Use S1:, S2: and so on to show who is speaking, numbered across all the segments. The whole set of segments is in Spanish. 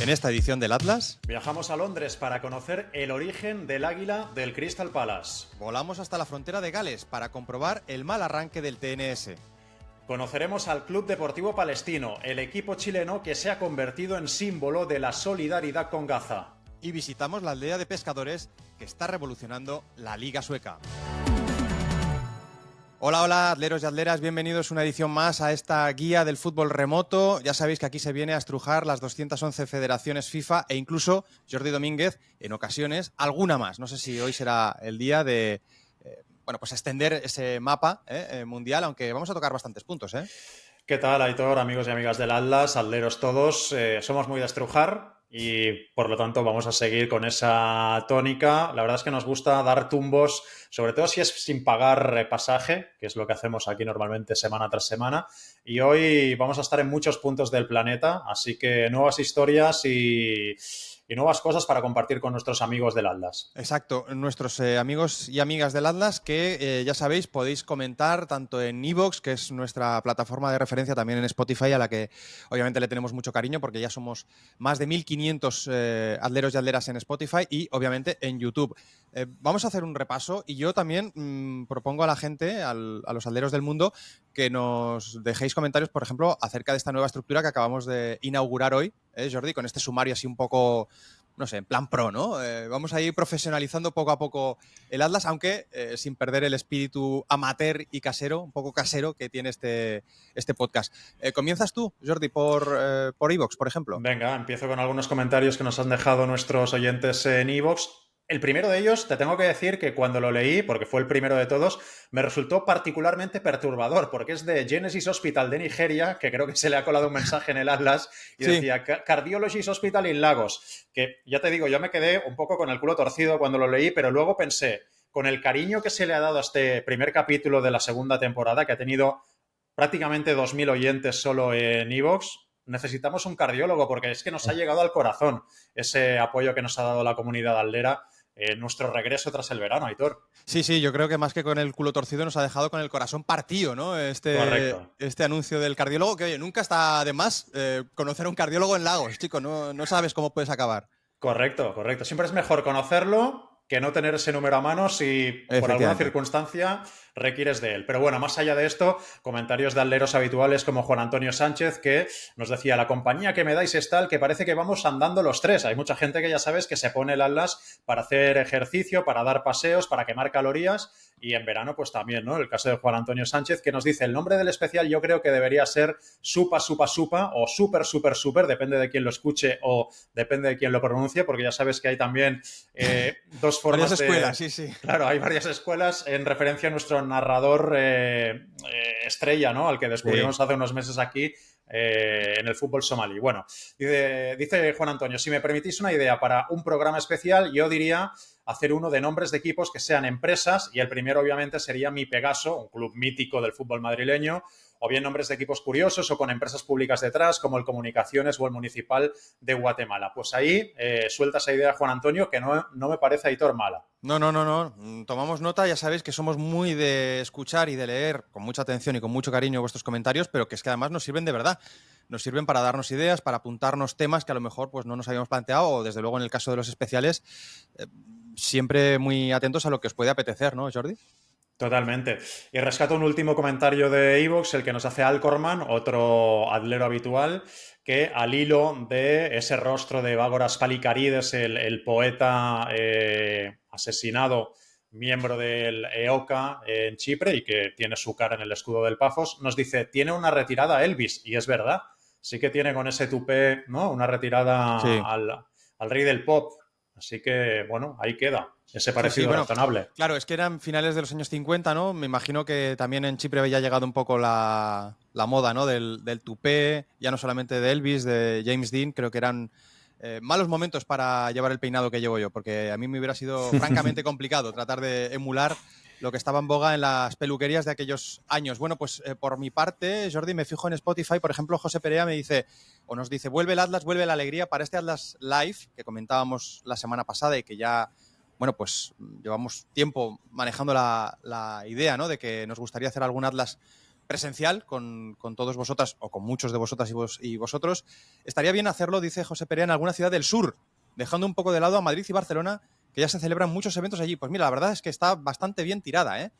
S1: En esta edición del Atlas
S2: viajamos a Londres para conocer el origen del águila del Crystal Palace.
S1: Volamos hasta la frontera de Gales para comprobar el mal arranque del TNS.
S2: Conoceremos al Club Deportivo Palestino, el equipo chileno que se ha convertido en símbolo de la solidaridad con Gaza.
S1: Y visitamos la aldea de pescadores que está revolucionando la Liga Sueca. Hola, hola, atleros y atleras, bienvenidos una edición más a esta guía del fútbol remoto. Ya sabéis que aquí se viene a estrujar las 211 federaciones FIFA e incluso Jordi Domínguez, en ocasiones, alguna más. No sé si hoy será el día de pues extender ese mapa mundial, aunque vamos a tocar bastantes puntos.
S2: ¿Qué tal, Aitor, amigos y amigas del Atlas, atleros todos? Somos muy de estrujar y por lo tanto vamos a seguir con esa tónica. La verdad es que nos gusta dar tumbos, sobre todo si es sin pagar pasaje, que es lo que hacemos aquí normalmente semana tras semana. Y hoy vamos a estar en muchos puntos del planeta, así que nuevas historias y nuevas cosas para compartir con nuestros amigos del Atlas.
S1: Exacto, nuestros amigos y amigas del Atlas que ya sabéis podéis comentar tanto en iVoox, que es nuestra plataforma de referencia, también en Spotify, a la que obviamente le tenemos mucho cariño porque ya somos más de 1500 atleros y atleras en Spotify y obviamente en YouTube. Vamos a hacer un repaso y yo también propongo a la gente, a los atleros del mundo, que nos dejéis comentarios, por ejemplo, acerca de esta nueva estructura que acabamos de inaugurar hoy, Jordi, con este sumario así un poco, no sé, en plan pro, ¿no? Vamos a ir profesionalizando poco a poco el Atlas, aunque sin perder el espíritu amateur y casero, un poco casero que tiene este podcast. ¿Comienzas tú, Jordi, por iVoox, por ejemplo?
S2: Venga, empiezo con algunos comentarios que nos han dejado nuestros oyentes en iVoox. El primero de ellos, te tengo que decir que cuando lo leí, porque fue el primero de todos, me resultó particularmente perturbador, porque es de Genesis Hospital de Nigeria, que creo que se le ha colado un mensaje en el Atlas, y sí, decía Cardiologist Hospital in Lagos, que ya te digo, yo me quedé un poco con el culo torcido cuando lo leí, pero luego pensé, con el cariño que se le ha dado a este primer capítulo de la segunda temporada, que ha tenido prácticamente 2000 oyentes solo en iVoox, necesitamos un cardiólogo, porque es que nos ha llegado al corazón ese apoyo que nos ha dado la comunidad aldera. Nuestro regreso tras el verano, Aitor.
S1: Sí, yo creo que más que con el culo torcido nos ha dejado con el corazón partido, ¿no? Este anuncio del cardiólogo, que oye, nunca está de más conocer a un cardiólogo en Lagos, chico, no sabes cómo puedes acabar.
S2: Correcto. Siempre es mejor conocerlo que no tener ese número a mano si por alguna circunstancia requieres de él. Pero bueno, más allá de esto, comentarios de atleros habituales como Juan Antonio Sánchez, que nos decía, la compañía que me dais es tal que parece que vamos andando los tres. Hay mucha gente que ya sabes que se pone el Atlas para hacer ejercicio, para dar paseos, para quemar calorías, y en verano pues también, ¿no? El caso de Juan Antonio Sánchez, que nos dice, el nombre del especial yo creo que debería ser Supa o Super, depende de quién lo escuche o depende de quién lo pronuncie, porque ya sabes que hay también dos formas
S1: varias escuelas, sí.
S2: Claro, hay varias escuelas en referencia a nuestro narrador estrella, ¿no? Al que descubrimos hace unos meses aquí en el fútbol somalí. Bueno, dice Juan Antonio, si me permitís una idea para un programa especial, yo diría hacer uno de nombres de equipos que sean empresas, y el primero obviamente sería Mi Pegaso, un club mítico del fútbol madrileño, o bien nombres de equipos curiosos o con empresas públicas detrás, como el Comunicaciones o el Municipal de Guatemala. Pues ahí suelta esa idea, Juan Antonio, que no me parece, Aitor, mala.
S1: No. Tomamos nota, ya sabéis que somos muy de escuchar y de leer con mucha atención y con mucho cariño vuestros comentarios, pero que es que además nos sirven de verdad. Nos sirven para darnos ideas, para apuntarnos temas que a lo mejor pues, no nos habíamos planteado, o desde luego en el caso de los especiales, siempre muy atentos a lo que os puede apetecer, ¿no, Jordi?
S2: Totalmente. Y rescato un último comentario de iVoox, el que nos hace Alcorman, otro atlero habitual, que al hilo de ese rostro de Vágoras Palikarides, el poeta asesinado, miembro del EOCA en Chipre y que tiene su cara en el escudo del Pafos, nos dice, tiene una retirada Elvis, y es verdad. Sí que tiene con ese tupé, ¿no? Una retirada sí. al rey del pop. Así que, bueno, ahí queda. Ese parecido razonable.
S1: Claro, es que eran finales de los años 50, ¿no? Me imagino que también en Chipre había llegado un poco la moda, ¿no? Del tupé, ya no solamente de Elvis, de James Dean, creo que eran malos momentos para llevar el peinado que llevo yo, porque a mí me hubiera sido francamente complicado tratar de emular lo que estaba en boga en las peluquerías de aquellos años. Bueno, pues por mi parte, Jordi, me fijo en Spotify, por ejemplo, José Perea me dice, o nos dice, vuelve el Atlas, vuelve la alegría para este Atlas Live, que comentábamos la semana pasada y que ya, bueno, pues llevamos tiempo manejando la idea, ¿no? De que nos gustaría hacer algún Atlas presencial con todos vosotras o con muchos de vosotras y vosotros. Estaría bien hacerlo, dice José Perea, en alguna ciudad del sur, dejando un poco de lado a Madrid y Barcelona, que ya se celebran muchos eventos allí. Pues mira, la verdad es que está bastante bien tirada, ¿eh?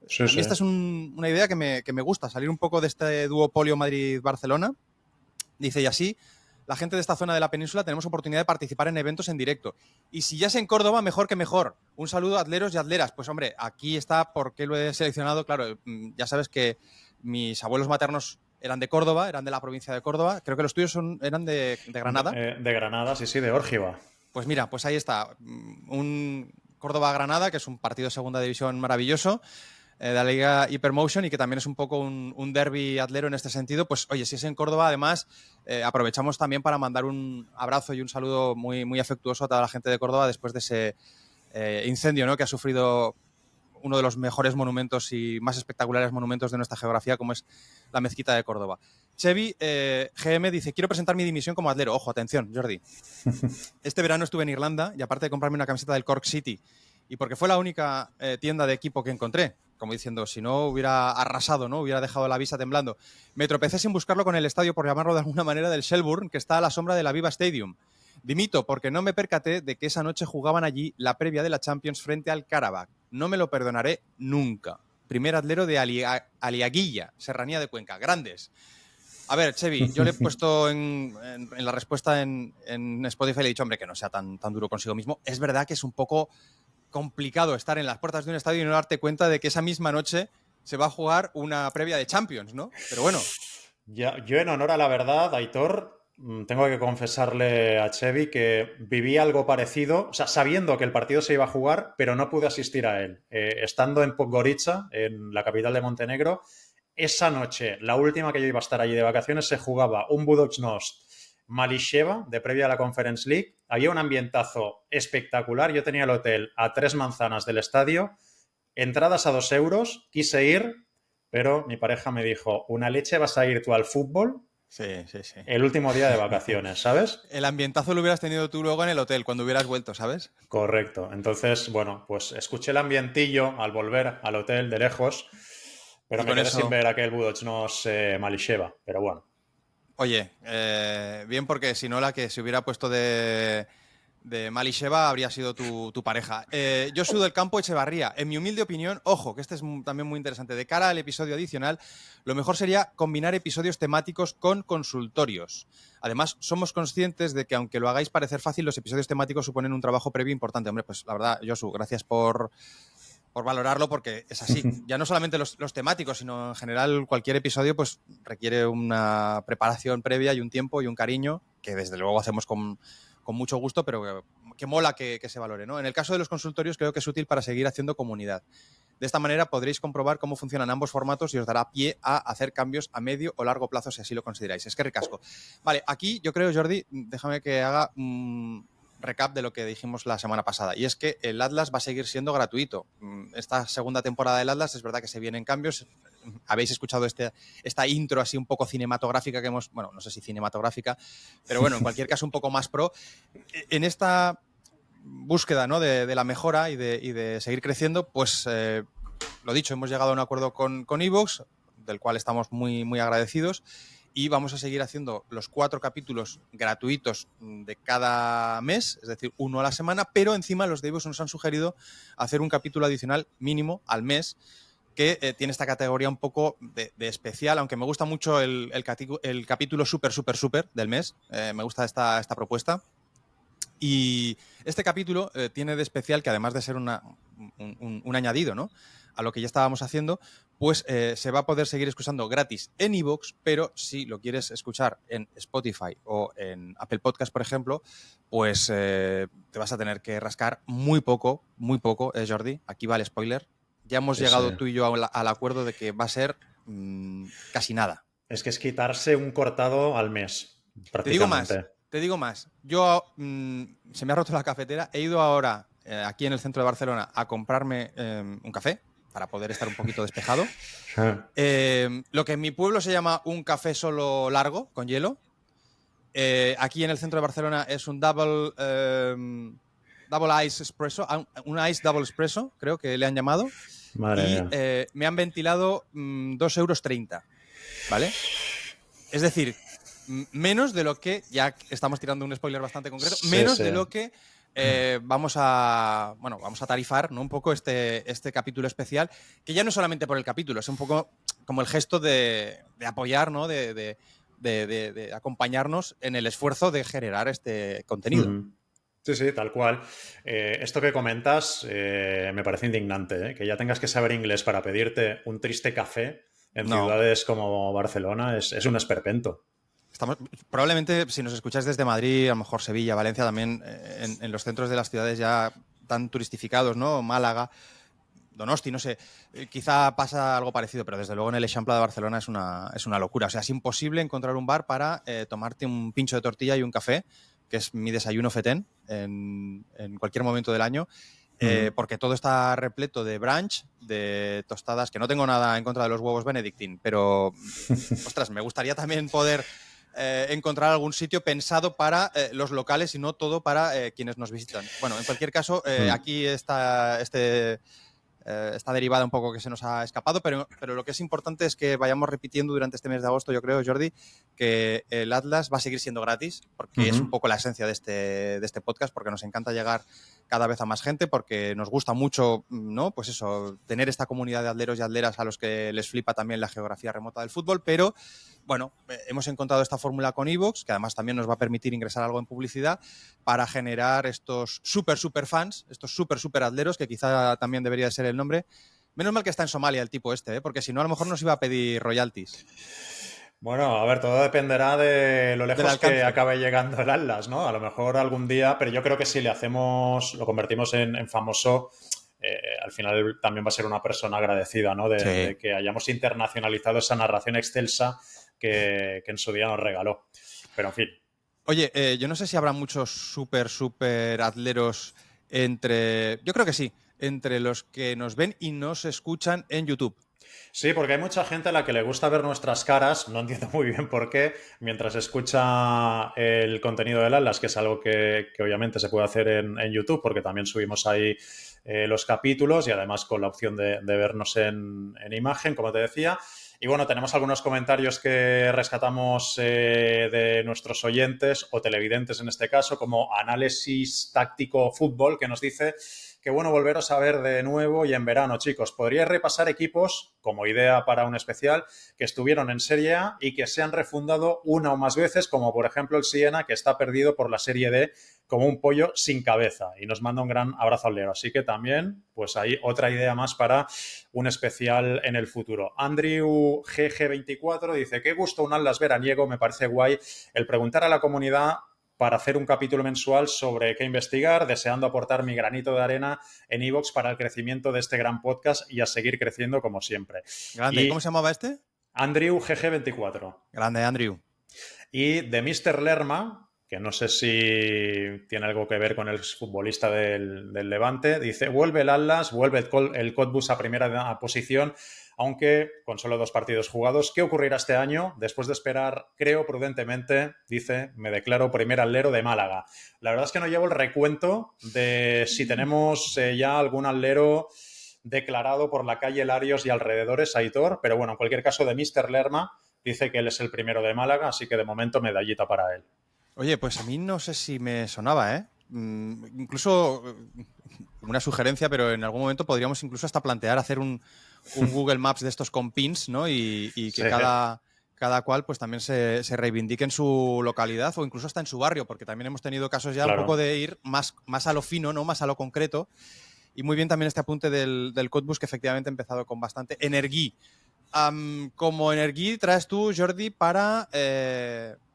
S2: Sí,
S1: A
S2: sí.
S1: mí esta es una idea que me gusta, salir un poco de este duopolio Madrid-Barcelona. Dice, y así, la gente de esta zona de la península tenemos oportunidad de participar en eventos en directo. Y si ya es en Córdoba, mejor que mejor. Un saludo a atleros y atleras. Pues hombre, aquí está por qué lo he seleccionado. Claro, ya sabes que mis abuelos maternos eran de Córdoba, eran de la provincia de Córdoba. Creo que los tuyos eran de Granada.
S2: De Granada, sí, de Órgiva.
S1: Pues mira, pues ahí está. Un Córdoba-Granada, que es un partido de segunda división maravilloso, de la Liga Hypermotion, y que también es un poco un derbi atlero en este sentido. Pues oye, si es en Córdoba, además, aprovechamos también para mandar un abrazo y un saludo muy, muy afectuoso a toda la gente de Córdoba después de ese incendio, ¿no?, que ha sufrido uno de los mejores monumentos y más espectaculares monumentos de nuestra geografía, como es la Mezquita de Córdoba. Chevy GM dice, quiero presentar mi dimisión como atlero. Ojo, atención, Jordi. Este verano estuve en Irlanda y aparte de comprarme una camiseta del Cork City, y porque fue la única tienda de equipo que encontré, como diciendo, si no hubiera arrasado, ¿no?, hubiera dejado la visa temblando, me tropecé sin buscarlo con el estadio, por llamarlo de alguna manera, del Shelbourne, que está a la sombra de la Viva Stadium. Dimito porque no me percaté de que esa noche jugaban allí la previa de la Champions frente al Karabakh. No me lo perdonaré nunca. Primer atlero de Aliaguilla, Serranía de Cuenca. Grandes. A ver, Chevy, yo le he puesto en la respuesta en Spotify, le he dicho, hombre, que no sea tan duro consigo mismo. Es verdad que es un poco complicado estar en las puertas de un estadio y no darte cuenta de que esa misma noche se va a jugar una previa de Champions, ¿no? Pero bueno.
S2: Ya, yo, en honor a la verdad, Aitor, tengo que confesarle a Chevy que viví algo parecido, o sea, sabiendo que el partido se iba a jugar, pero no pude asistir a él. Estando en Podgorica, en la capital de Montenegro, esa noche, la última que yo iba a estar allí de vacaciones, se jugaba un Budućnost Mališeva de previa a la Conference League. Había un ambientazo espectacular. Yo tenía el hotel a 3 manzanas del estadio, entradas a 2 euros, quise ir, pero mi pareja me dijo, una leche vas a ir tú al fútbol
S1: Sí, sí, sí.
S2: el último día de vacaciones, ¿sabes?
S1: El ambientazo lo hubieras tenido tú luego en el hotel, cuando hubieras vuelto, ¿sabes?
S2: Correcto. Entonces, bueno, pues escuché el ambientillo al volver al hotel de lejos, pero
S1: Y
S2: me
S1: con
S2: quedé
S1: eso,
S2: sin ver aquel Budućnost Mališeva. Pero bueno.
S1: oye, bien, porque si no, la que se hubiera puesto de Mališeva habría sido tu pareja. Josu del Campo Echevarría, en mi humilde opinión, ojo, que este es también muy interesante, de cara al episodio adicional, lo mejor sería combinar episodios temáticos con consultorios. Además, somos conscientes de que aunque lo hagáis parecer fácil, los episodios temáticos suponen un trabajo previo importante. Hombre, pues la verdad, Josu, gracias por valorarlo, porque es así. Ya no solamente los temáticos, sino en general cualquier episodio pues requiere una preparación previa y un tiempo y un cariño, que desde luego hacemos con mucho gusto, pero que mola que se valore, ¿no? En el caso de los consultorios creo que es útil para seguir haciendo comunidad. De esta manera podréis comprobar cómo funcionan ambos formatos y os dará pie a hacer cambios a medio o largo plazo si así lo consideráis. Es que ricasco. Vale, aquí yo creo, Jordi, déjame que haga un recap de lo que dijimos la semana pasada, y es que el Atlas va a seguir siendo gratuito. Esta segunda temporada del Atlas es verdad que se vienen cambios. Habéis escuchado esta intro así un poco cinematográfica que hemos, bueno, no sé si cinematográfica, pero bueno, en cualquier caso un poco más pro. En esta búsqueda, ¿no?, de la mejora y de seguir creciendo, pues lo dicho, hemos llegado a un acuerdo con iVoox, del cual estamos muy, muy agradecidos, y vamos a seguir haciendo los 4 capítulos gratuitos de cada mes, es decir, uno a la semana, pero encima los de iVoox nos han sugerido hacer un capítulo adicional mínimo al mes, que tiene esta categoría un poco de especial, aunque me gusta mucho el capítulo súper del mes. Me gusta esta propuesta. Y este capítulo tiene de especial que, además de ser un añadido, ¿no?, a lo que ya estábamos haciendo, pues se va a poder seguir escuchando gratis en iVoox, pero si lo quieres escuchar en Spotify o en Apple Podcast, por ejemplo, pues te vas a tener que rascar muy poco, Jordi. Aquí va el spoiler. Ya hemos llegado tú y yo al acuerdo de que va a ser casi nada.
S2: Es que es quitarse un cortado al mes, prácticamente.
S1: Te digo más. Yo se me ha roto la cafetera. He ido ahora aquí en el centro de Barcelona a comprarme un café para poder estar un poquito despejado. Lo que en mi pueblo se llama un café solo largo, con hielo. Aquí en el centro de Barcelona es un double ice espresso, un ice double espresso, creo que le han llamado.
S2: Madre
S1: y
S2: mía.
S1: me han ventilado 2,30 €, ¿vale? Es decir, menos de lo que, ya estamos tirando un spoiler bastante concreto,
S2: Sí,
S1: menos
S2: sí.
S1: de lo que vamos a tarifar, ¿no? Un poco este capítulo especial, que ya no solamente por el capítulo, es un poco como el gesto de apoyar, ¿no? De acompañarnos en el esfuerzo de generar este contenido.
S2: Sí, sí, tal cual. Esto que comentas me parece indignante, ¿eh? Que ya tengas que saber inglés para pedirte un triste café en
S1: No,
S2: ciudades como Barcelona es un esperpento.
S1: probablemente si nos escucháis desde Madrid, a lo mejor Sevilla, Valencia, también en los centros de las ciudades ya tan turistificados, ¿no? Málaga, Donosti, no sé, quizá pasa algo parecido, pero desde luego en el Eixample de Barcelona es una locura. O sea, es imposible encontrar un bar para tomarte un pincho de tortilla y un café, que es mi desayuno fetén, en cualquier momento del año, porque todo está repleto de brunch, de tostadas, que no tengo nada en contra de los huevos Benedictine, pero, ostras, me gustaría también poder encontrar algún sitio pensado para los locales y no todo para quienes nos visitan. Bueno, en cualquier caso, aquí está esta derivada un poco que se nos ha escapado, pero lo que es importante es que vayamos repitiendo durante este mes de agosto, yo creo, Jordi, que el Atlas va a seguir siendo gratis, porque es un poco la esencia de este podcast, porque nos encanta llegar cada vez a más gente, porque nos gusta mucho, ¿no? Pues eso, tener esta comunidad de atleros y atleras a los que les flipa también la geografía remota del fútbol, pero bueno, hemos encontrado esta fórmula con iVoox, que además también nos va a permitir ingresar algo en publicidad para generar estos super fans, estos super atleros, que quizá también debería ser el nombre. Menos mal que está en Somalia el tipo este, porque si no a lo mejor nos iba a pedir royalties.
S2: Bueno, a ver, todo dependerá de lo
S1: Del
S2: lejos que
S1: alcance.
S2: acabe llegando el Atlas, ¿no? A lo mejor algún día, pero yo creo que si le hacemos, lo convertimos en famoso, al final también va a ser una persona agradecida, ¿no?
S1: Sí.
S2: De que hayamos internacionalizado esa narración excelsa que en su día nos regaló. Pero en fin.
S1: Oye, yo no sé si habrá muchos super atleros entre... Yo creo que sí, entre los que nos ven y nos escuchan en YouTube.
S2: Sí, porque hay mucha gente a la que le gusta ver nuestras caras, no entiendo muy bien por qué, mientras escucha el contenido del Atlas, que es algo que obviamente se puede hacer en YouTube, porque también subimos ahí los capítulos y además con la opción de vernos en imagen, como te decía. Y bueno, tenemos algunos comentarios que rescatamos de nuestros oyentes o televidentes en este caso, como Análisis Táctico Fútbol, que nos dice: qué bueno volveros a ver de nuevo y en verano, chicos. Podríais repasar equipos, como idea para un especial, que estuvieron en Serie A y que se han refundado una o más veces, como por ejemplo el Siena, que está perdido por la Serie D como un pollo sin cabeza. Y nos manda un gran abrazo al Leo. Así que también, pues ahí otra idea más para un especial en el futuro. Andrew GG24 dice: qué gusto un Atlas veraniego, me parece guay el preguntar a la comunidad para hacer un capítulo mensual sobre qué investigar, deseando aportar mi granito de arena en iVoox para el crecimiento de este gran podcast y a seguir creciendo como siempre.
S1: Grande. ¿Cómo se
S2: Y
S1: llamaba este?
S2: Andrew GG24.
S1: Grande, Andrew.
S2: Y de Mr. Lerma, que no sé si tiene algo que ver con el futbolista del Levante, dice: vuelve el Atlas, vuelve el Cottbus a primera posición, aunque con solo 2 partidos jugados. ¿Qué ocurrirá este año? Después de esperar, creo prudentemente, dice, me declaro primer atlero de Málaga. La verdad es que no llevo el recuento de si tenemos ya algún atlero declarado por la calle Larios y alrededores, Aitor, pero bueno, en cualquier caso, de Mr. Lerma dice que él es el primero de Málaga, así que de momento medallita para él.
S1: Oye, pues a mí no sé si me sonaba, ¿eh? Incluso una sugerencia, pero en algún momento podríamos incluso hasta plantear hacer un Google Maps de estos con pins, ¿no? Y que
S2: Sí,
S1: cada cual pues también se reivindique en su localidad o incluso hasta en su barrio, porque también hemos tenido casos ya un poco
S2: claro.
S1: de ir más a lo fino, ¿no? Más a lo concreto. Y muy bien también este apunte del Cottbus, que efectivamente ha empezado con bastante energía. Como energía traes tú, Jordi, para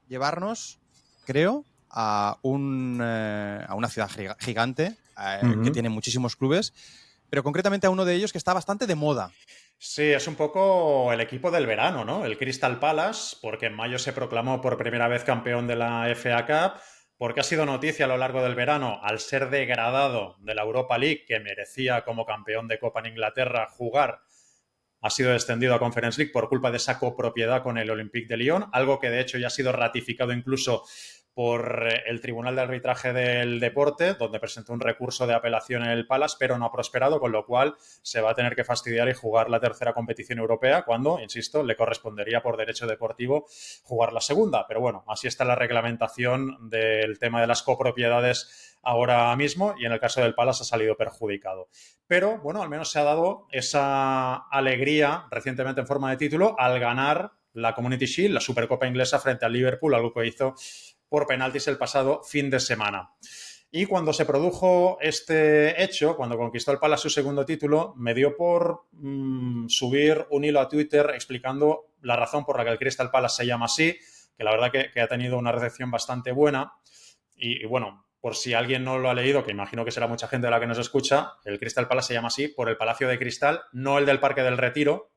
S1: llevarnos, creo, a una ciudad gigante que tiene muchísimos clubes, pero concretamente a uno de ellos que está bastante de moda.
S2: Sí, es un poco el equipo del verano, ¿no? El Crystal Palace, porque en mayo se proclamó por primera vez campeón de la FA Cup, porque ha sido noticia a lo largo del verano al ser degradado de la Europa League, que merecía como campeón de Copa en Inglaterra jugar. Ha sido descendido a Conference League por culpa de esa copropiedad con el Olympique de Lyon, algo que de hecho ya ha sido ratificado incluso por el Tribunal de Arbitraje del Deporte, donde presentó un recurso de apelación en el Palace, pero no ha prosperado, con lo cual se va a tener que fastidiar y jugar la tercera competición europea cuando, insisto, le correspondería por derecho deportivo jugar la segunda. Pero bueno, así está la reglamentación del tema de las copropiedades ahora mismo, y en el caso del Palace ha salido perjudicado. Pero bueno, al menos se ha dado esa alegría recientemente en forma de título al ganar la Community Shield, la Supercopa inglesa, frente al Liverpool, algo que hizo por penaltis el pasado fin de semana. Y cuando se produjo este hecho, cuando conquistó el Palace su segundo título, me dio por subir un hilo a Twitter explicando la razón por la que el Crystal Palace se llama así, que la verdad que ha tenido una recepción bastante buena. Y bueno, por si alguien no lo ha leído, que imagino que será mucha gente de la que nos escucha, el Crystal Palace se llama así por el Palacio de Cristal, no el del Parque del Retiro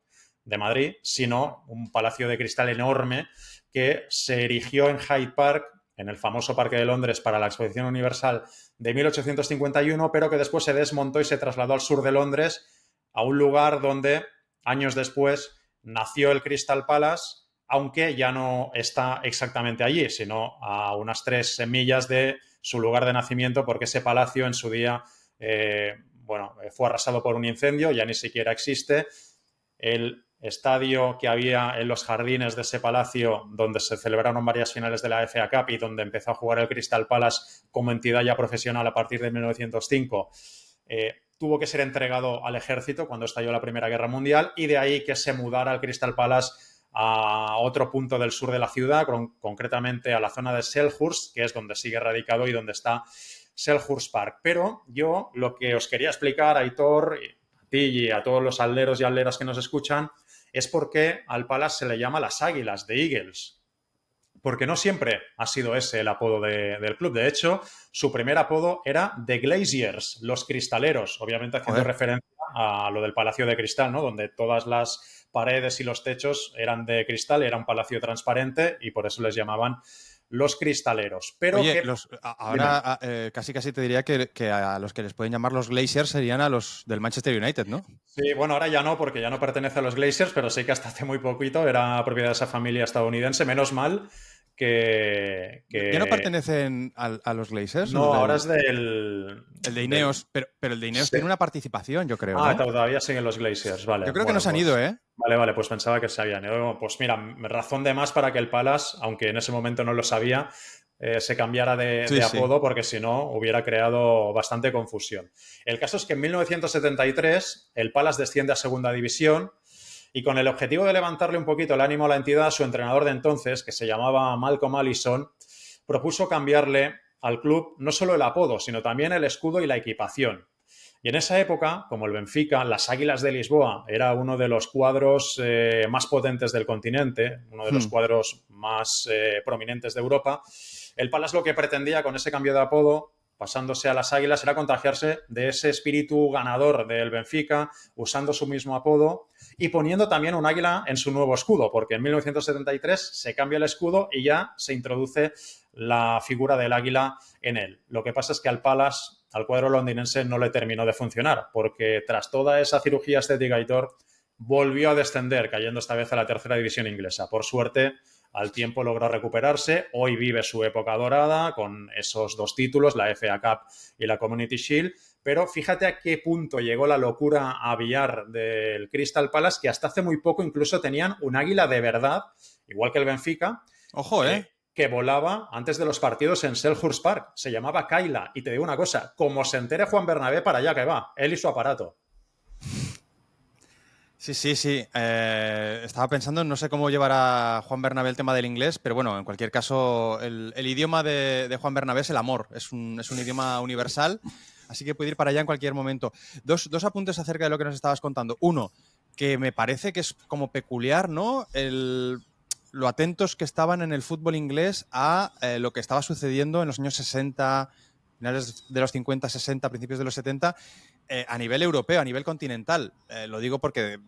S2: de Madrid, sino un palacio de cristal enorme que se erigió en Hyde Park, en el famoso Parque de Londres, para la Exposición Universal de 1851, pero que después se desmontó y se trasladó al sur de Londres, a un lugar donde años después nació el Crystal Palace, aunque ya no está exactamente allí, sino a unas 3 millas de su lugar de nacimiento, porque ese palacio en su día fue arrasado por un incendio, ya ni siquiera existe. El estadio que había en los jardines de ese palacio, donde se celebraron varias finales de la FA Cup y donde empezó a jugar el Crystal Palace como entidad ya profesional a partir de 1905, tuvo que ser entregado al ejército cuando estalló la Primera Guerra Mundial, y de ahí que se mudara el Crystal Palace a otro punto del sur de la ciudad, concretamente a la zona de Selhurst, que es donde sigue radicado y donde está Selhurst Park. Pero yo lo que os quería explicar, Aitor, a ti y a todos los alderos y alderas que nos escuchan, es por qué al Palace se le llama las Águilas, de Eagles. Porque no siempre ha sido ese el apodo del club. De hecho, su primer apodo era The Glaziers, los cristaleros, obviamente haciendo referencia a lo del Palacio de Cristal, ¿no? Donde todas las paredes y los techos eran de cristal, era un palacio transparente y por eso les llamaban los cristaleros. Pero
S1: oye, ahora casi te diría que a los que les pueden llamar los Glazers serían a los del Manchester United, ¿no?
S2: Sí, bueno, ahora ya no, porque ya no pertenece a los Glazers, pero sí que hasta hace muy poquito era propiedad de esa familia estadounidense. Menos mal que
S1: ¿Ya no pertenecen a los Glazers?
S2: No, ahora es del...
S1: El de Ineos, pero el de Ineos tiene una participación, yo creo,
S2: Ah,
S1: ¿no?
S2: todavía siguen los Glazers, vale.
S1: Yo creo que no se han ido, ¿eh?
S2: Vale, pues pensaba que se habían ido. Pues mira, razón de más para que el Palace, aunque en ese momento no lo sabía, se cambiara de apodo, porque si no hubiera creado bastante confusión. El caso es que en 1973 el Palace desciende a Segunda División, y con el objetivo de levantarle un poquito el ánimo a la entidad, su entrenador de entonces, que se llamaba Malcolm Allison, propuso cambiarle al club no solo el apodo, sino también el escudo y la equipación. Y en esa época, como el Benfica, las Águilas de Lisboa era uno de los cuadros más potentes del continente, uno de los cuadros más prominentes de Europa, el Palace lo que pretendía con ese cambio de apodo, pasándose a las Águilas, era contagiarse de ese espíritu ganador del Benfica, usando su mismo apodo y poniendo también un águila en su nuevo escudo, porque en 1973 se cambia el escudo y ya se introduce la figura del águila en él. Lo que pasa es que al Palace, al cuadro londinense, no le terminó de funcionar, porque tras toda esa cirugía estética, Aitor, volvió a descender, cayendo esta vez a la tercera división inglesa. Por suerte, al tiempo logró recuperarse. Hoy vive su época dorada con esos 2 títulos, la FA Cup y la Community Shield. Pero fíjate a qué punto llegó la locura aviar del Crystal Palace, que hasta hace muy poco incluso tenían un águila de verdad, igual que el Benfica.
S1: Ojo,
S2: que volaba antes de los partidos en Selhurst Park. Se llamaba Kayla. Y te digo una cosa, como se entere Juan Bernabé, para allá que va, él y su aparato.
S1: Sí. Estaba pensando, no sé cómo llevará Juan Bernabé el tema del inglés, pero bueno, en cualquier caso, el idioma de Juan Bernabé es el amor, es un idioma universal, así que puede ir para allá en cualquier momento. Dos apuntes acerca de lo que nos estabas contando. Uno, que me parece que es como peculiar, ¿no? Lo atentos que estaban en el fútbol inglés a lo que estaba sucediendo en los años 60, finales de los 50, 60, principios de los 70, a nivel europeo, a nivel continental. Lo digo porque,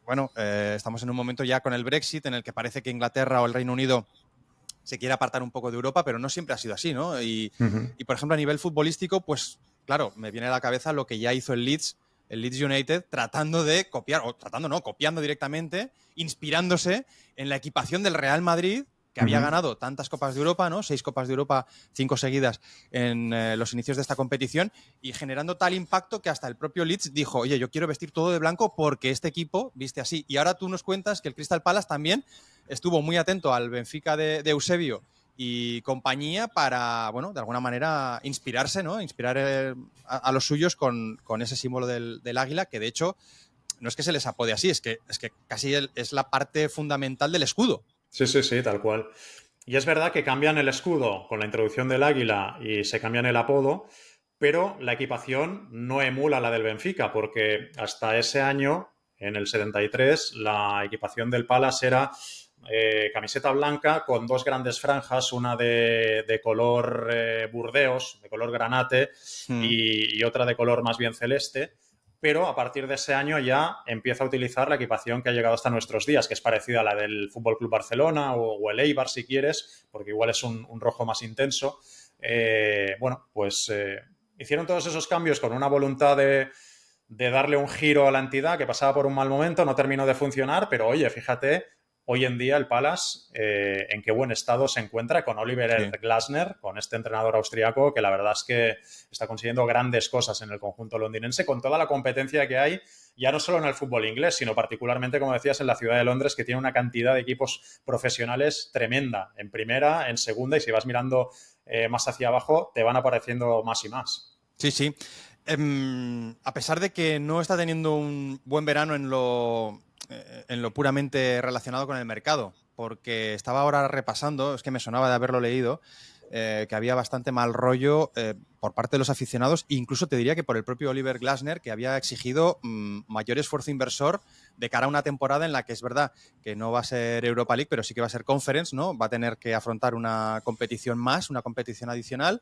S1: bueno, estamos en un momento ya con el Brexit en el que parece que Inglaterra o el Reino Unido se quiere apartar un poco de Europa, pero no siempre ha sido así, ¿no? Y por ejemplo, a nivel futbolístico, pues claro, me viene a la cabeza lo que ya hizo el Leeds United, tratando de copiar, o tratando no, copiando directamente, inspirándose en la equipación del Real Madrid que había ganado tantas Copas de Europa, ¿no? 6 Copas de Europa, 5 seguidas en los inicios de esta competición, y generando tal impacto que hasta el propio Leeds dijo, oye, yo quiero vestir todo de blanco porque este equipo viste así. Y ahora tú nos cuentas que el Crystal Palace también estuvo muy atento al Benfica de Eusebio y compañía para, bueno, de alguna manera inspirarse, ¿no? Inspirar a los suyos con ese símbolo del águila, que de hecho no es que se les apode así, es que casi es la parte fundamental del escudo.
S2: Sí, sí, sí, tal cual. Y es verdad que cambian el escudo con la introducción del águila y se cambian el apodo, pero la equipación no emula la del Benfica, porque hasta ese año, en el 73, la equipación del Palace era camiseta blanca con 2 grandes franjas, una de color burdeos, de color granate, y otra de color más bien celeste. Pero a partir de ese año ya empieza a utilizar la equipación que ha llegado hasta nuestros días, que es parecida a la del Fútbol Club Barcelona o el Eibar, si quieres, porque igual es un rojo más intenso. Bueno, pues hicieron todos esos cambios con una voluntad de darle un giro a la entidad que pasaba por un mal momento, no terminó de funcionar, pero oye, fíjate, hoy en día el Palace en qué buen estado se encuentra con Oliver Glasner, con este entrenador austriaco que la verdad es que está consiguiendo grandes cosas en el conjunto londinense con toda la competencia que hay, ya no solo en el fútbol inglés, sino particularmente, como decías, en la ciudad de Londres, que tiene una cantidad de equipos profesionales tremenda, en primera, en segunda, y si vas mirando más hacia abajo, te van apareciendo más y más.
S1: Sí, sí. A pesar de que no está teniendo un buen verano en lo puramente relacionado con el mercado, porque estaba ahora repasando, es que me sonaba de haberlo leído, que había bastante mal rollo por parte de los aficionados, e incluso te diría que por el propio Oliver Glasner, que había exigido mayor esfuerzo inversor de cara a una temporada en la que es verdad que no va a ser Europa League, pero sí que va a ser Conference, ¿no? Va a tener que afrontar una competición más, una competición adicional,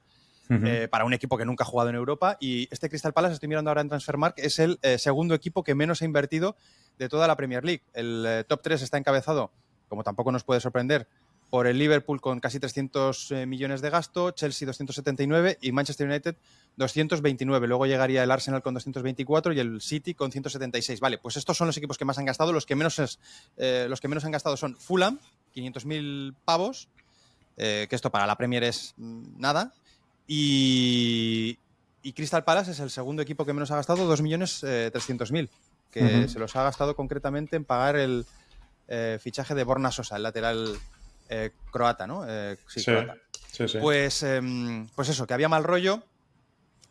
S1: para un equipo que nunca ha jugado en Europa, y este Crystal Palace, estoy mirando ahora en Transfermarkt, es el segundo equipo que menos ha invertido de toda la Premier League. El top 3 está encabezado, como tampoco nos puede sorprender, por el Liverpool con casi 300 millones de gasto, Chelsea 279 y Manchester United 229. Luego llegaría el Arsenal con 224 y el City con 176. Vale, pues estos son los equipos que más han gastado. Los que menos han gastado son Fulham, 500.000 pavos, que esto para la Premier es nada. Y Crystal Palace es el segundo equipo que menos ha gastado, 2.300.000, que se los ha gastado concretamente en pagar el fichaje de Borna Sosa, el lateral croata, ¿no? Sí, croata.
S2: Sí, sí.
S1: Pues eso, que había mal rollo.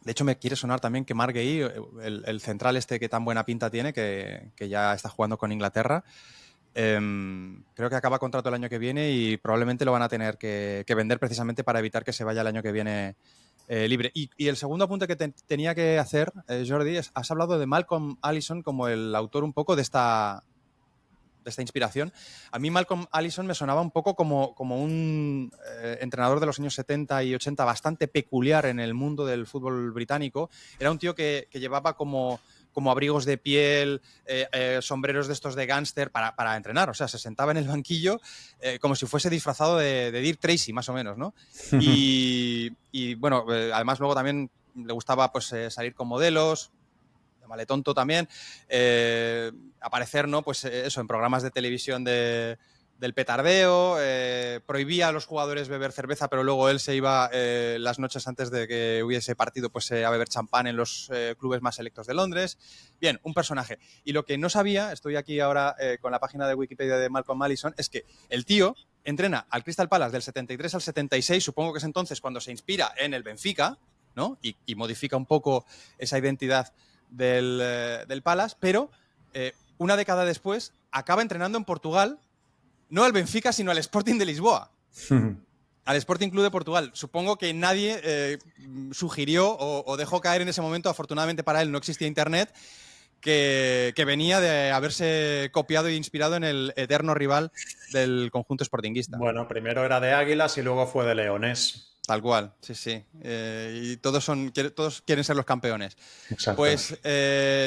S1: De hecho, me quiere sonar también que Mark Guehi, el central este que tan buena pinta tiene, que ya está jugando con Inglaterra, creo que acaba contrato el año que viene y probablemente lo van a tener que vender precisamente para evitar que se vaya el año que viene libre. Y el segundo apunte que tenía que hacer, Jordi, has hablado de Malcolm Allison como el autor un poco de esta inspiración. A mí Malcolm Allison me sonaba un poco como un entrenador de los años 70 y 80 bastante peculiar en el mundo del fútbol británico. Era un tío que llevaba como abrigos de piel, sombreros de estos de gángster para entrenar. O sea, se sentaba en el banquillo como si fuese disfrazado de Dick Tracy, más o menos, ¿no? Y bueno, además luego también le gustaba pues salir con modelos, vale tonto también, aparecer, ¿no? Pues eso, en programas de televisión del petardeo, prohibía a los jugadores beber cerveza, pero luego él se iba las noches antes de que hubiese partido pues, a beber champán en los clubes más selectos de Londres. Bien, un personaje. Y lo que no sabía, estoy aquí ahora con la página de Wikipedia de Malcolm Allison, es que el tío entrena al Crystal Palace del 73 al 76, supongo que es entonces cuando se inspira en el Benfica, ¿no? Y modifica un poco esa identidad del Palace, pero una década después acaba entrenando en Portugal, no al Benfica, sino al Sporting de Lisboa. Al Sporting Club de Portugal. Supongo que nadie sugirió o dejó caer en ese momento, afortunadamente para él no existía internet, que venía de haberse copiado e inspirado en el eterno rival del conjunto sportinguista.
S2: Bueno, primero era de Águilas y luego fue de Leones.
S1: Tal cual, sí, sí. Y todos quieren ser los campeones.
S2: Exacto.
S1: Pues,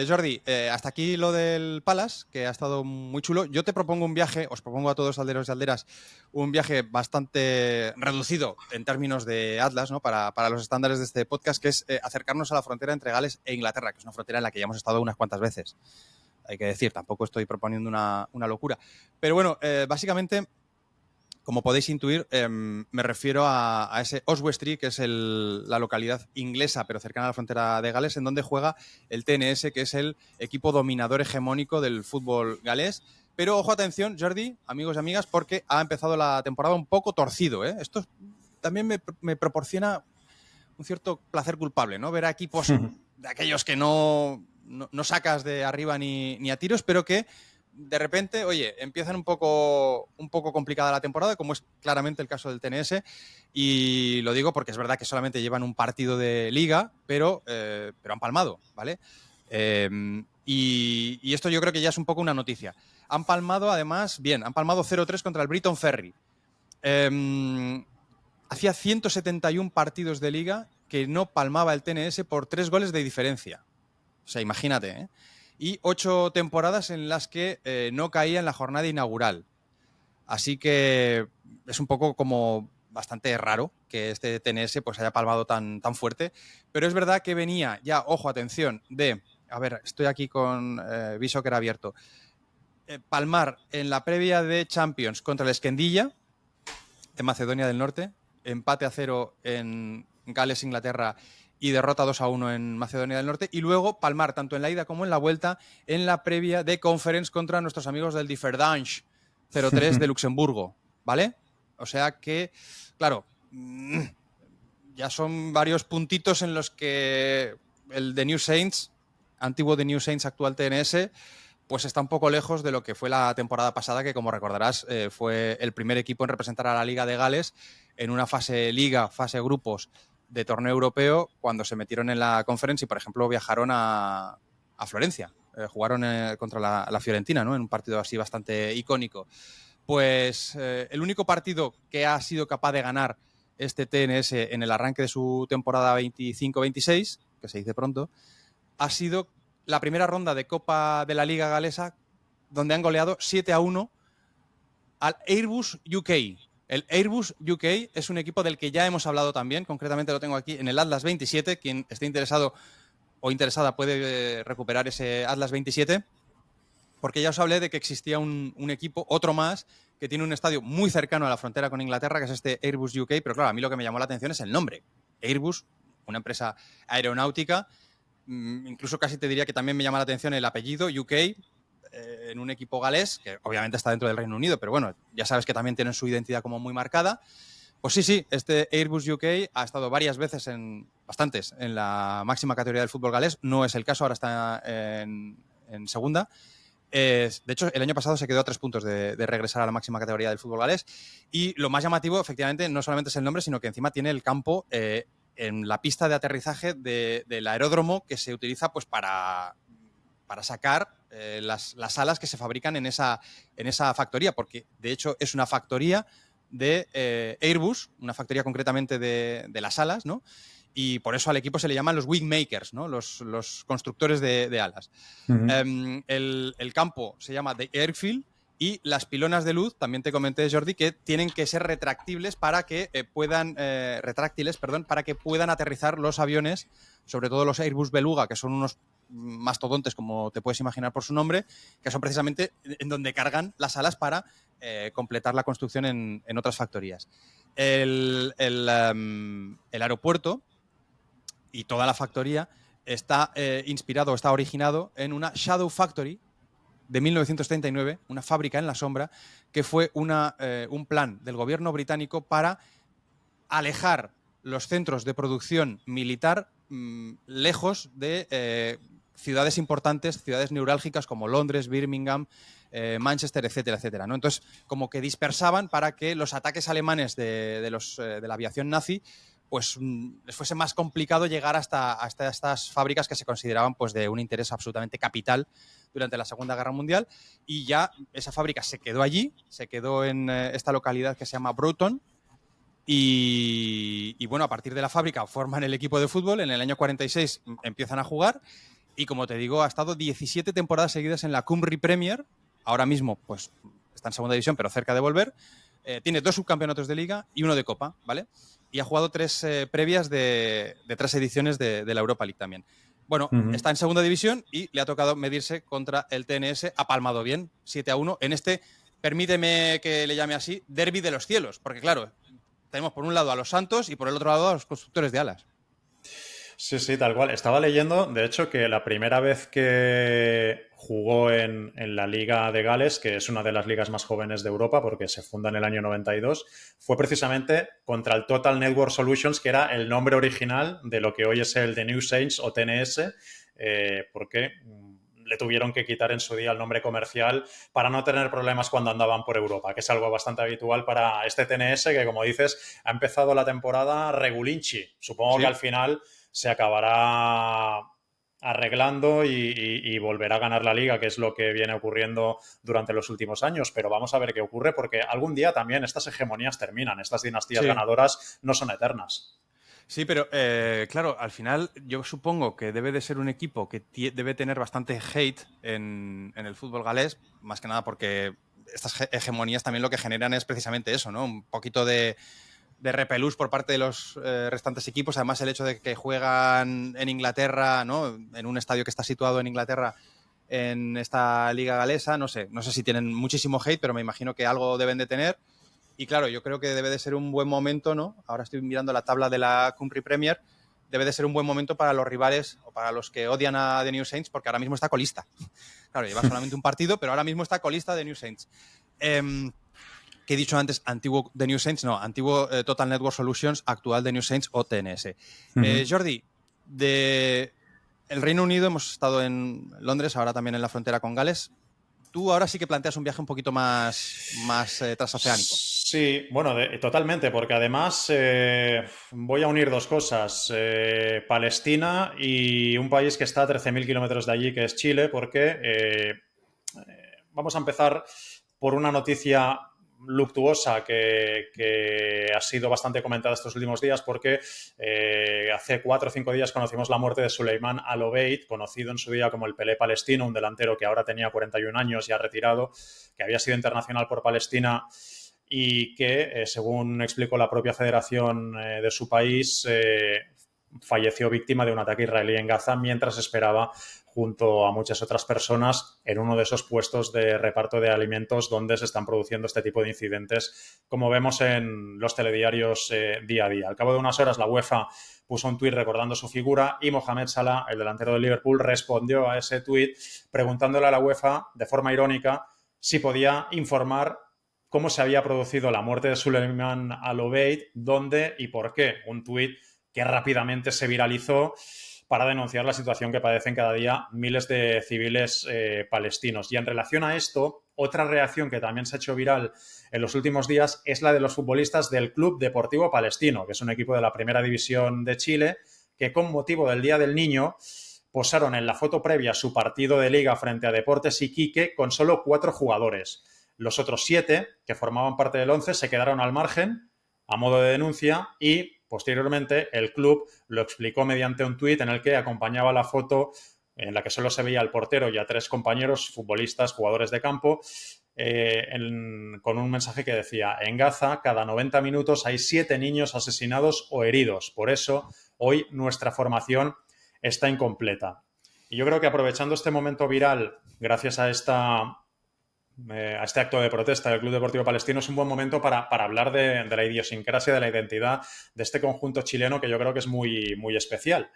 S1: Jordi, hasta aquí lo del Palace, que ha estado muy chulo. Yo te propongo un viaje, os propongo a todos alderos y alderas, un viaje bastante reducido en términos de Atlas, ¿no? Para los estándares de este podcast, que es acercarnos a la frontera entre Gales e Inglaterra, que es una frontera en la que ya hemos estado unas cuantas veces. Hay que decir, tampoco estoy proponiendo una locura. Pero bueno, básicamente como podéis intuir, me refiero a ese Oswestry, que es la localidad inglesa, pero cercana a la frontera de Gales, en donde juega el TNS, que es el equipo dominador hegemónico del fútbol galés. Pero ojo, atención, Jordi, amigos y amigas, porque ha empezado la temporada un poco torcido, ¿eh? Esto también me proporciona un cierto placer culpable, ¿no? Ver a equipos de aquellos que no sacas de arriba ni a tiros, pero que de repente, oye, empiezan un poco complicada la temporada, como es claramente el caso del TNS, y lo digo porque es verdad que solamente llevan un partido de liga, pero han palmado, ¿vale? Y esto yo creo que ya es un poco una noticia. Han palmado, además, bien, han palmado 0-3 contra el Brighton Ferry. Hacía 171 partidos de liga que no palmaba el TNS por 3 goles de diferencia. O sea, imagínate, ¿eh? Y 8 temporadas en las que no caía en la jornada inaugural. Así que es un poco como bastante raro que este TNS pues haya palmado tan fuerte. Pero es verdad que venía ya, ojo, atención, a ver, estoy aquí con VSoccer abierto, palmar en la previa de Champions contra el Esquendilla, en Macedonia del Norte, empate a 0 en Gales, Inglaterra, y derrota 2-1 en Macedonia del Norte, y luego palmar tanto en la ida como en la vuelta en la previa de Conference contra nuestros amigos del Differdange 0-3 de Luxemburgo, ¿vale? O sea que, claro, ya son varios puntitos en los que el de New Saints, antiguo de New Saints, actual TNS, pues está un poco lejos de lo que fue la temporada pasada, que como recordarás fue el primer equipo en representar a la Liga de Gales en una fase liga, fase grupos de torneo europeo, cuando se metieron en la Conference y, por ejemplo, viajaron a Florencia. Jugaron contra la Fiorentina, ¿no? En un partido así bastante icónico. Pues el único partido que ha sido capaz de ganar este TNS en el arranque de su temporada 25-26, que se dice pronto, ha sido la primera ronda de Copa de la Liga Galesa, donde han goleado 7-1 al Airbus UK. El Airbus UK es un equipo del que ya hemos hablado también, concretamente lo tengo aquí en el Atlas 27, quien esté interesado o interesada puede recuperar ese Atlas 27, porque ya os hablé de que existía un equipo, otro más, que tiene un estadio muy cercano a la frontera con Inglaterra, que es este Airbus UK, pero claro, a mí lo que me llamó la atención es el nombre. Airbus, una empresa aeronáutica, incluso casi te diría que también me llama la atención el apellido, UK, en un equipo galés, que obviamente está dentro del Reino Unido, pero bueno, ya sabes que también tienen su identidad como muy marcada. Pues sí, este Airbus UK ha estado varias veces, bastantes, en la máxima categoría del fútbol galés. No es el caso, ahora está en segunda. De hecho, el año pasado se quedó a 3 puntos de regresar a la máxima categoría del fútbol galés. Y lo más llamativo, efectivamente, no solamente es el nombre, sino que encima tiene el campo en la pista de aterrizaje del aeródromo que se utiliza pues para sacar las alas que se fabrican en esa factoría, porque de hecho es una factoría de Airbus, una factoría concretamente de las alas, ¿no? Y por eso al equipo se le llaman los wing makers, ¿no? Los constructores de alas. El campo se llama The Airfield y las pilonas de luz, también te comenté, Jordi, que tienen que ser retráctiles para que puedan aterrizar los aviones, sobre todo los Airbus Beluga, que son unos mastodontes, como te puedes imaginar por su nombre, que son precisamente en donde cargan las alas para completar la construcción en otras factorías. El aeropuerto y toda la factoría está está originado en una Shadow Factory de 1939, una fábrica en la sombra, que fue un plan del gobierno británico para alejar los centros de producción militar lejos de ciudades importantes, ciudades neurálgicas como Londres, Birmingham, Manchester, etcétera, etcétera, ¿no? Entonces, como que dispersaban para que los ataques alemanes de la aviación nazi pues les fuese más complicado llegar hasta estas fábricas que se consideraban pues de un interés absolutamente capital durante la Segunda Guerra Mundial, y ya esa fábrica se quedó allí, se quedó en esta localidad que se llama Broughton, y bueno, a partir de la fábrica forman el equipo de fútbol, en el año 46 empiezan a jugar, y como te digo, ha estado 17 temporadas seguidas en la Cymru Premier, ahora mismo pues está en segunda división, pero cerca de volver. Tiene 2 subcampeonatos de liga y 1 de copa, ¿vale? Y ha jugado 3 previas de 3 ediciones de la Europa League también. Bueno, está en segunda división y le ha tocado medirse contra el TNS. Ha palmado bien, 7-1, en este permíteme que le llame así, derbi de los cielos, porque claro, tenemos por un lado a los Santos y por el otro lado a los constructores de alas.
S2: Sí, sí, tal cual. Estaba leyendo, de hecho, que la primera vez que jugó en la Liga de Gales, que es una de las ligas más jóvenes de Europa, porque se funda en el año 92, fue precisamente contra el Total Network Solutions, que era el nombre original de lo que hoy es el The New Saints o TNS, porque le tuvieron que quitar en su día el nombre comercial para no tener problemas cuando andaban por Europa, que es algo bastante habitual para este TNS que, como dices, ha empezado la temporada regulinchi. Supongo que
S1: Sí.
S2: al final se acabará arreglando y volverá a ganar la liga, que es lo que viene ocurriendo durante los últimos años. Pero vamos a ver qué ocurre, porque algún día también estas hegemonías terminan, estas dinastías
S1: Sí.
S2: ganadoras no son eternas.
S1: Sí, pero claro, al final yo supongo que debe de ser un equipo que debe tener bastante hate en el fútbol galés, más que nada porque estas hegemonías también lo que generan es precisamente eso, ¿no? Un poquito de repelús por parte de los restantes equipos. Además, el hecho de que juegan en Inglaterra, ¿no? En un estadio que está situado en Inglaterra, en esta liga galesa, no sé si tienen muchísimo hate, pero me imagino que algo deben de tener. Y claro, yo creo que debe de ser un buen momento, ¿no? Ahora estoy mirando la tabla de la Country Premier, debe de ser un buen momento para los rivales o para los que odian a The New Saints, porque ahora mismo está colista. Claro, lleva solamente un partido, pero ahora mismo está colista de New Saints. Que he dicho antes, antiguo The New Saints, no, antiguo Total Network Solutions, actual The New Saints o TNS. Jordi, de el Reino Unido hemos estado en Londres, ahora también en la frontera con Gales. Tú ahora sí que planteas un viaje un poquito más transoceánico.
S2: Sí, bueno, totalmente, porque además voy a unir dos cosas, Palestina y un país que está a 13.000 kilómetros de allí, que es Chile, porque vamos a empezar por una noticia luctuosa que ha sido bastante comentada estos últimos días porque hace 4 o 5 días conocimos la muerte de Suleiman Al-Obeid, conocido en su día como el Pelé palestino, un delantero que ahora tenía 41 años y ha retirado, que había sido internacional por Palestina y que, según explicó la propia federación de su país, falleció víctima de un ataque israelí en Gaza mientras esperaba junto a muchas otras personas en uno de esos puestos de reparto de alimentos donde se están produciendo este tipo de incidentes, como vemos en los telediarios día a día. Al cabo de unas horas, la UEFA puso un tuit recordando su figura y Mohamed Salah, el delantero del Liverpool, respondió a ese tuit preguntándole a la UEFA, de forma irónica, si podía informar cómo se había producido la muerte de Suleiman Al-Obeid, dónde y por qué. Un tuit que rápidamente se viralizó para denunciar la situación que padecen cada día miles de civiles palestinos. Y en relación a esto, otra reacción que también se ha hecho viral en los últimos días es la de los futbolistas del Club Deportivo Palestino, que es un equipo de la Primera División de Chile, que con motivo del Día del Niño posaron en la foto previa a su partido de liga frente a Deportes Iquique con solo 4 jugadores. Los otros 7, que formaban parte del 11, se quedaron al margen a modo de denuncia y posteriormente el club lo explicó mediante un tuit en el que acompañaba la foto en la que solo se veía al portero y a 3 compañeros futbolistas, jugadores de campo, con un mensaje que decía: en Gaza cada 90 minutos hay 7 niños asesinados o heridos. Por eso hoy nuestra formación está incompleta. Y yo creo que aprovechando este momento viral, gracias a este acto de protesta del Club Deportivo Palestino, es un buen momento para hablar de la idiosincrasia, de la identidad de este conjunto chileno que yo creo que es muy, muy especial.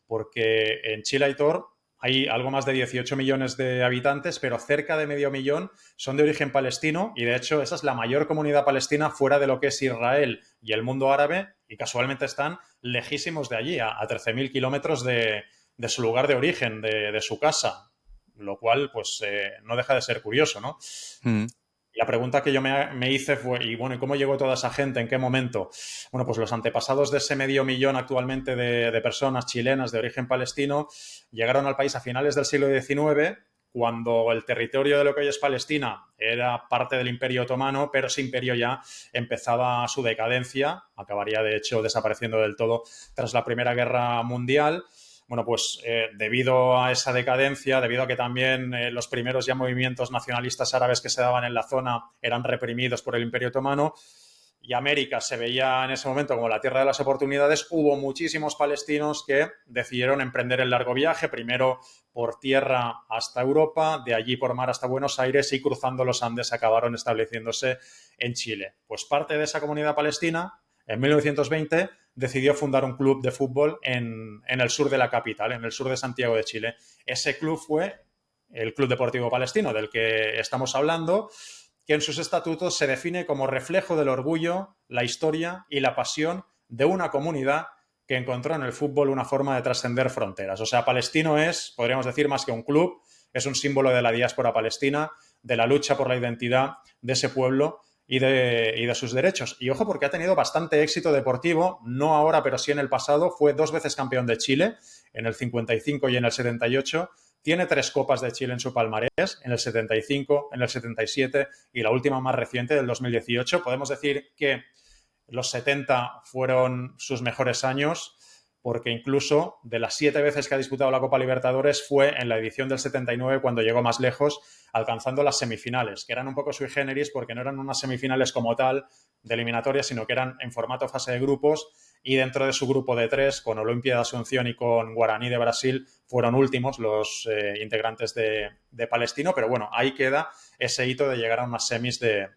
S2: Porque en Chile, Aitor, hay algo más de 18 millones de habitantes, pero cerca de medio millón son de origen palestino y de hecho esa es la mayor comunidad palestina fuera de lo que es Israel y el mundo árabe y casualmente están lejísimos de allí, a 13.000 kilómetros de su lugar de origen, de su casa. Lo cual, pues, no deja de ser curioso, ¿no? La pregunta que yo me hice fue, y bueno, ¿y cómo llegó toda esa gente? ¿En qué momento? Bueno, pues los antepasados de ese medio millón actualmente de personas chilenas de origen palestino llegaron al país a finales del siglo XIX, cuando el territorio de lo que hoy es Palestina era parte del Imperio Otomano, pero ese imperio ya empezaba su decadencia, acabaría de hecho desapareciendo del todo tras la Primera Guerra Mundial. Bueno, pues debido a esa decadencia, debido a que también los primeros ya movimientos nacionalistas árabes que se daban en la zona eran reprimidos por el Imperio Otomano, y América se veía en ese momento como la tierra de las oportunidades, hubo muchísimos palestinos que decidieron emprender el largo viaje, primero por tierra hasta Europa, de allí por mar hasta Buenos Aires y cruzando los Andes acabaron estableciéndose en Chile. Pues parte de esa comunidad palestina, en 1920, decidió fundar un club de fútbol en el sur de la capital, en el sur de Santiago de Chile. Ese club fue el Club Deportivo Palestino, del que estamos hablando, que en sus estatutos se define como reflejo del orgullo, la historia y la pasión de una comunidad que encontró en el fútbol una forma de trascender fronteras. O sea, Palestino es, podríamos decir, más que un club, es un símbolo de la diáspora palestina, de la lucha por la identidad de ese pueblo y de sus derechos. Y ojo, porque ha tenido bastante éxito deportivo, no ahora, pero sí en el pasado. Fue 2 veces campeón de Chile, en el 55 y en el 78. Tiene 3 Copas de Chile en su palmarés, en el 75, en el 77 y la última más reciente del 2018. Podemos decir que los 70 fueron sus mejores años, porque incluso de las 7 veces que ha disputado la Copa Libertadores fue en la edición del 79 cuando llegó más lejos, alcanzando las semifinales, que eran un poco sui generis porque no eran unas semifinales como tal de eliminatoria, sino que eran en formato fase de grupos, y dentro de su grupo de 3, con Olimpia de Asunción y con Guaraní de Brasil, fueron últimos los integrantes de Palestino, pero bueno, ahí queda ese hito de llegar a unas semis de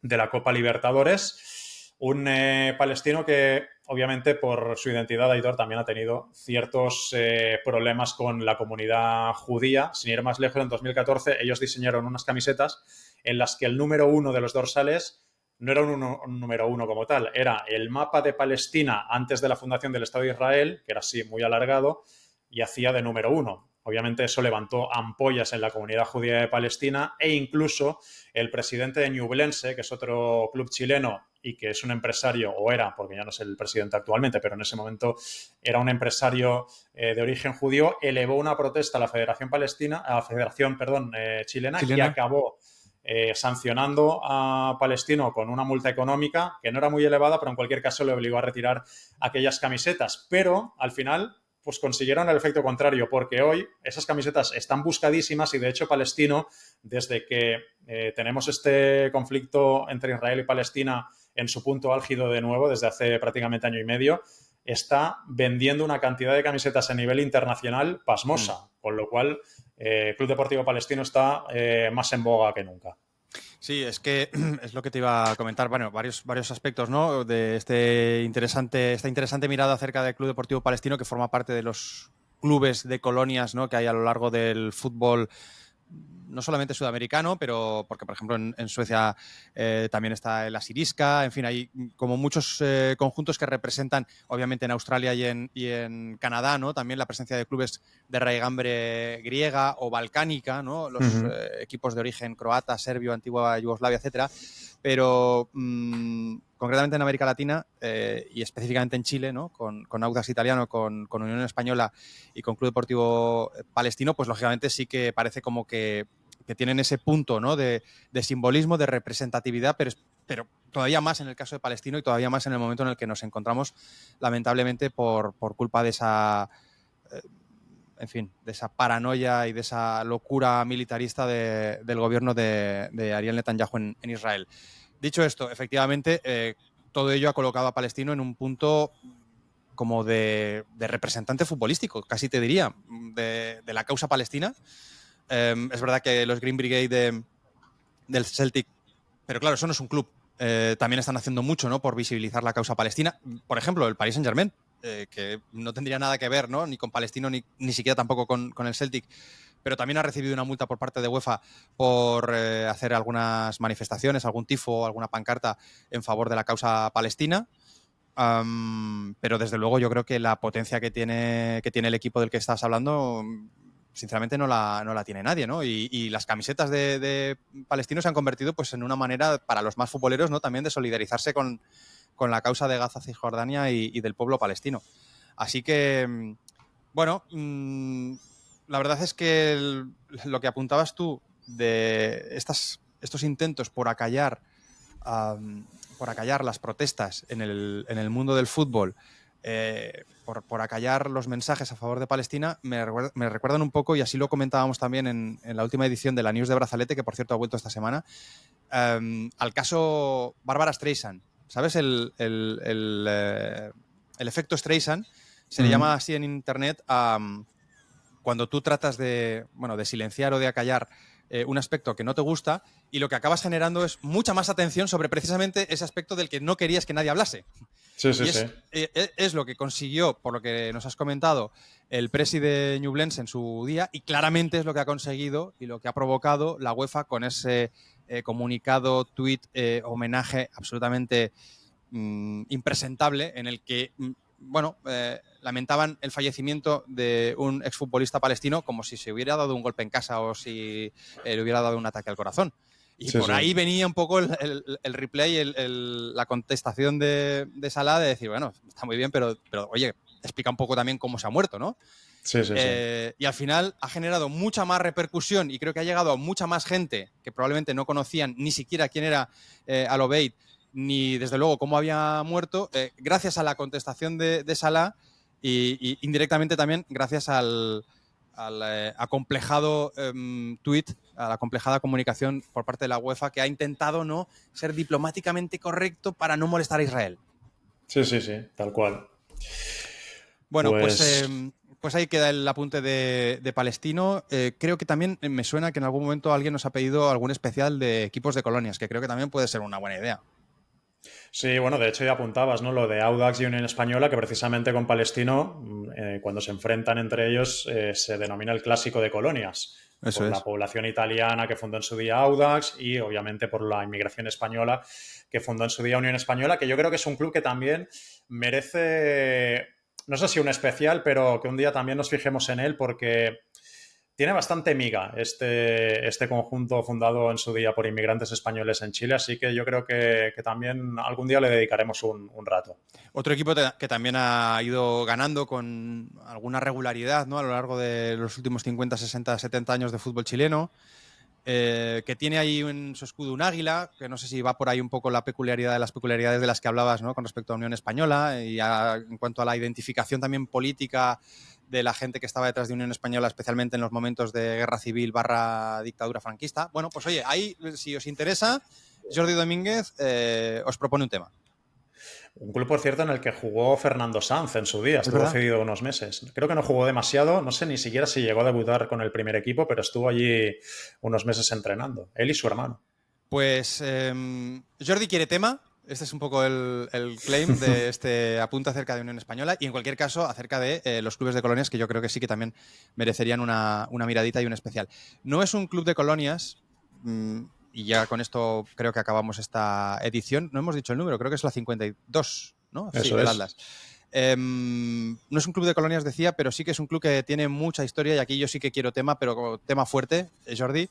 S2: la Copa Libertadores. Un palestino que, obviamente, por su identidad, Aitor, también ha tenido ciertos problemas con la comunidad judía. Sin ir más lejos, en 2014 ellos diseñaron unas camisetas en las que el número 1 de los dorsales no era un número 1 como tal, era el mapa de Palestina antes de la fundación del Estado de Israel, que era así muy alargado, y hacía de número 1. Obviamente eso levantó ampollas en la comunidad judía de Palestina, e incluso el presidente de Ñublense, que es otro club chileno y que es un empresario, o era, porque ya no es el presidente actualmente, pero en ese momento era un empresario de origen judío, elevó una protesta a la Federación Chilena, que acabó sancionando a Palestino con una multa económica que no era muy elevada, pero en cualquier caso le obligó a retirar aquellas camisetas. Pero al final pues consiguieron el efecto contrario, porque hoy esas camisetas están buscadísimas y de hecho Palestino, desde que tenemos este conflicto entre Israel y Palestina en su punto álgido de nuevo, desde hace prácticamente año y medio, está vendiendo una cantidad de camisetas a nivel internacional pasmosa, con lo cual Club Deportivo Palestino está más en boga que nunca.
S1: Sí, es que es lo que te iba a comentar, bueno, varios aspectos, ¿no? De esta interesante mirada acerca del Club Deportivo Palestino, que forma parte de los clubes de colonias, ¿no?, que hay a lo largo del fútbol, no solamente sudamericano, pero porque, por ejemplo, en Suecia también está el Asirisca, en fin, hay como muchos conjuntos que representan, obviamente en Australia y en Canadá, ¿no?, también la presencia de clubes de raigambre griega o balcánica, ¿no?, los equipos de origen croata, serbio, antigua Yugoslavia, etcétera, pero concretamente en América Latina y específicamente en Chile, ¿no?, con Audax Italiano, con Unión Española y con Club Deportivo Palestino, pues lógicamente sí que parece como que tienen ese punto, ¿no?, de simbolismo, de representatividad, pero todavía más en el caso de Palestino y todavía más en el momento en el que nos encontramos, lamentablemente, por culpa de esa, en fin, de esa paranoia y de esa locura militarista del gobierno de Ariel Netanyahu en Israel. Dicho esto, efectivamente, todo ello ha colocado a Palestino en un punto como de representante futbolístico, casi te diría, de la causa palestina. Es verdad que los Green Brigade del Celtic, pero claro, eso no es un club. También están haciendo mucho, ¿no?, por visibilizar la causa palestina. Por ejemplo, el Paris Saint-Germain, que no tendría nada que ver, ¿no?, ni con Palestino ni siquiera tampoco con el Celtic, pero también ha recibido una multa por parte de UEFA por hacer algunas manifestaciones, algún tifo, alguna pancarta en favor de la causa palestina. Pero desde luego yo creo que la potencia que tiene el equipo del que estás hablando, sinceramente no la tiene nadie, ¿no? Y las camisetas de Palestino se han convertido pues en una manera para los más futboleros, ¿no?, también de solidarizarse con la causa de Gaza, Cisjordania y del pueblo palestino. Así que, bueno, la verdad es que lo que apuntabas tú de estos intentos por acallar las protestas en el mundo del fútbol, por acallar los mensajes a favor de Palestina, me recuerdan un poco, y así lo comentábamos también en la última edición de la News de Brazalete, que por cierto ha vuelto esta semana, al caso Barbara Streisand. ¿sabes? El efecto Streisand se le llama así en internet a cuando tú tratas de silenciar o de acallar un aspecto que no te gusta y lo que acabas generando es mucha más atención sobre precisamente ese aspecto del que no querías que nadie hablase.
S2: Sí, sí,
S1: Y
S2: sí.
S1: es lo que consiguió, por lo que nos has comentado, el presi de Ñublense en su día, y claramente es lo que ha conseguido y lo que ha provocado la UEFA con ese comunicado, tuit, homenaje absolutamente impresentable en el que, lamentaban el fallecimiento de un exfutbolista palestino como si se hubiera dado un golpe en casa o si le hubiera dado un ataque al corazón. Y
S2: Sí,
S1: por
S2: sí.
S1: ahí venía un poco el replay, la contestación de Salah de decir, bueno, está muy bien, pero oye, explica un poco también cómo se ha muerto, ¿no?
S2: Sí, sí, sí.
S1: Y al final ha generado mucha más repercusión y creo que ha llegado a mucha más gente que probablemente no conocían ni siquiera quién era Al Obeid, ni desde luego cómo había muerto, gracias a la contestación de Salah y indirectamente también gracias al acomplejado tuit, a la acomplejada comunicación por parte de la UEFA que ha intentado no ser diplomáticamente correcto para no molestar a Israel.
S2: Sí, sí, sí, tal cual.
S1: Bueno, pues ahí queda el apunte de Palestino. Creo que también me suena que en algún momento alguien nos ha pedido algún especial de equipos de colonias, que creo que también puede ser una buena idea.
S2: Sí, bueno, de hecho ya apuntabas, ¿no? Lo de Audax y Unión Española, que precisamente con Palestino, cuando se enfrentan entre ellos, se denomina el clásico de colonias.
S1: Eso
S2: Por la
S1: es.
S2: población italiana que fundó en su día Audax y obviamente por la inmigración española que fundó en su día Unión Española, que yo creo que es un club que también merece, no sé si un especial, pero que un día también nos fijemos en él porque tiene bastante miga este conjunto fundado en su día por inmigrantes españoles en Chile, así que yo creo que también algún día le dedicaremos un rato.
S1: Otro equipo que también ha ido ganando con alguna regularidad, ¿no? A lo largo de los últimos 50, 60, 70 años de fútbol chileno, que tiene ahí en su escudo un águila, que no sé si va por ahí un poco la peculiaridad de las peculiaridades de las que hablabas, ¿no? Con respecto a Unión Española y en cuanto a la identificación también política de la gente que estaba detrás de Unión Española, especialmente en los momentos de guerra civil / dictadura franquista. Bueno, pues oye, ahí, si os interesa, Jordi Domínguez os propone un tema.
S2: Un club, por cierto, en el que jugó Fernando Sanz en su día,
S1: Es
S2: estuvo
S1: verdad.
S2: cedido unos meses. Creo que no jugó demasiado, no sé ni siquiera si llegó a debutar con el primer equipo, pero estuvo allí unos meses entrenando, él y su hermano.
S1: Pues Jordi quiere tema. Este es un poco el claim de este apunte acerca de Unión Española y en cualquier caso acerca de los clubes de colonias que yo creo que sí que también merecerían una miradita y un especial. No es un club de colonias y ya con esto creo que acabamos esta edición. No hemos dicho el número, creo que es la 52, ¿no? Sí,
S2: Eso
S1: del
S2: es.
S1: Atlas. No es un club de colonias, decía, pero sí que es un club que tiene mucha historia y aquí yo sí que quiero tema, pero tema fuerte, Jordi,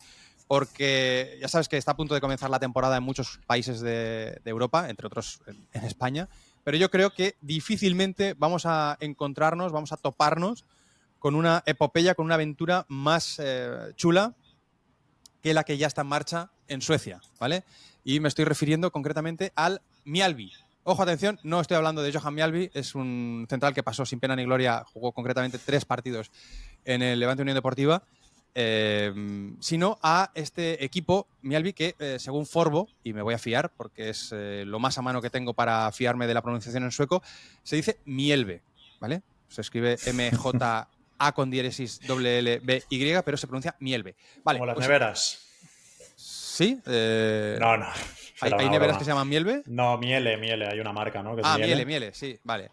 S1: porque ya sabes que está a punto de comenzar la temporada en muchos países de Europa, entre otros en España, pero yo creo que difícilmente vamos a encontrarnos, vamos a toparnos con una epopeya, con una aventura más chula que la que ya está en marcha en Suecia, ¿vale? Y me estoy refiriendo concretamente al Mjällby. Ojo, atención, no estoy hablando de Johan Mjällby, es un central que pasó sin pena ni gloria, jugó concretamente 3 partidos en el Levante Unión Deportiva, sino a este equipo Mjällby que, según Forbo, y me voy a fiar porque es lo más a mano que tengo para fiarme de la pronunciación en sueco, se dice Mjällby, ¿vale? Se escribe MJA con diéresis LLBY, pero se pronuncia Mjällby. Vale,
S2: Como las
S1: pues,
S2: neveras.
S1: sí.
S2: No, no.
S1: ¿Hay
S2: Era una
S1: neveras
S2: broma.
S1: que se llaman Mjällby?
S2: No, Miele, hay una marca, ¿no? Que es
S1: Miele,
S2: Miele.
S1: Miele, sí, vale.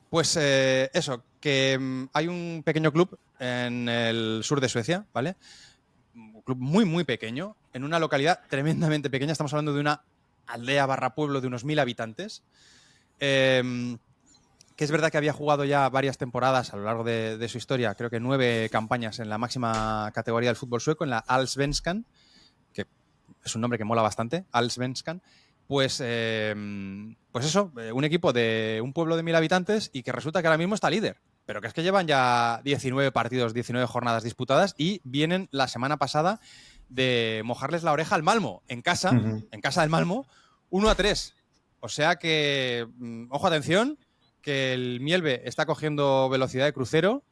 S1: Pues eso, que hay un pequeño club en el sur de Suecia, ¿vale? Un club muy, muy pequeño, en una localidad tremendamente pequeña. Estamos hablando de una aldea / pueblo de unos 1000 habitantes. Que es verdad que había jugado ya varias temporadas a lo largo de su historia, creo que 9 campañas en la máxima categoría del fútbol sueco, en la Allsvenskan, que es un nombre que mola bastante, Allsvenskan. Pues eso, un equipo de un pueblo de 1000 habitantes y que resulta que ahora mismo está líder. Pero que es que llevan ya 19 partidos, 19 jornadas disputadas y vienen la semana pasada de mojarles la oreja al Malmo, en casa del Malmo, 1-3. O sea que, ojo, atención, que el Mjällby está cogiendo velocidad de crucero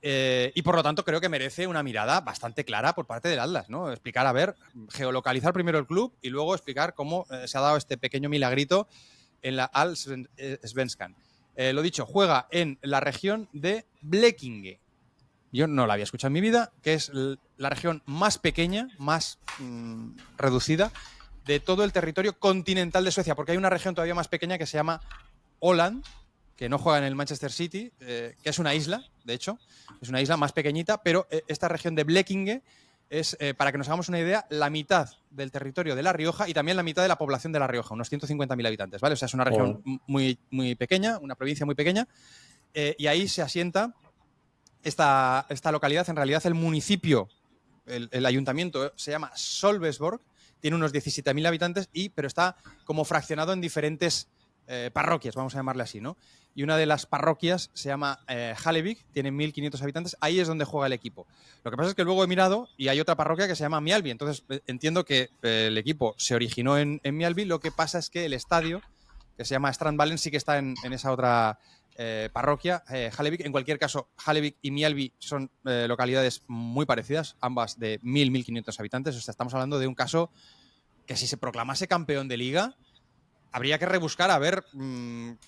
S1: Y por lo tanto creo que merece una mirada bastante clara por parte del Atlas, ¿no? Explicar, a ver, geolocalizar primero el club y luego explicar cómo se ha dado este pequeño milagrito en la Allsvenskan. Lo dicho, juega en la región de Blekinge. Yo no la había escuchado en mi vida, que es la región más pequeña, más reducida de todo el territorio continental de Suecia, porque hay una región todavía más pequeña que se llama Åland, que no juega en el Manchester City, que es una isla, de hecho, es una isla más pequeñita, pero esta región de Blekinge es, para que nos hagamos una idea, la mitad del territorio de La Rioja y también la mitad de la población de La Rioja, unos 150.000 habitantes, ¿vale? O sea, es una región muy, muy pequeña, una provincia muy pequeña, y ahí se asienta esta localidad. En realidad el municipio, el ayuntamiento se llama Sölvesborg, tiene unos 17.000 habitantes, pero está como fraccionado en diferentes parroquias, vamos a llamarle así, ¿no? Y una de las parroquias se llama Hallevik, tiene 1.500 habitantes, ahí es donde juega el equipo. Lo que pasa es que luego he mirado y hay otra parroquia que se llama Mjällby, entonces entiendo que el equipo se originó en Mjällby, lo que pasa es que el estadio, que se llama Strandvallen, sí que está en esa otra parroquia, Hallevik. En cualquier caso, Hallevik y Mjällby son localidades muy parecidas, ambas de 1.500 habitantes, o sea, estamos hablando de un caso que si se proclamase campeón de liga, habría que rebuscar a ver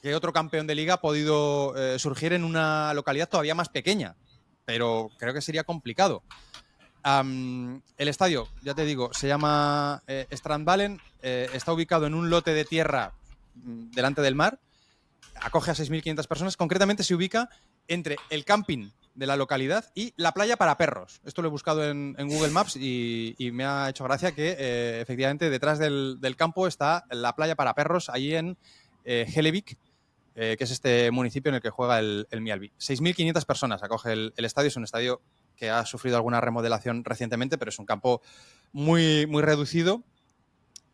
S1: qué otro campeón de liga ha podido surgir en una localidad todavía más pequeña, pero creo que sería complicado. El estadio, ya te digo, se llama Strandvallen, está ubicado en un lote de tierra delante del mar, acoge a 6.500 personas, concretamente se ubica entre el camping de la localidad y la playa para perros. Esto lo he buscado en Google Maps y me ha hecho gracia que efectivamente detrás del campo está la playa para perros, allí en Hellevik, que es este municipio en el que juega el Mjällby. 6.500 personas acoge el estadio, es un estadio que ha sufrido alguna remodelación recientemente, pero es un campo muy, muy reducido,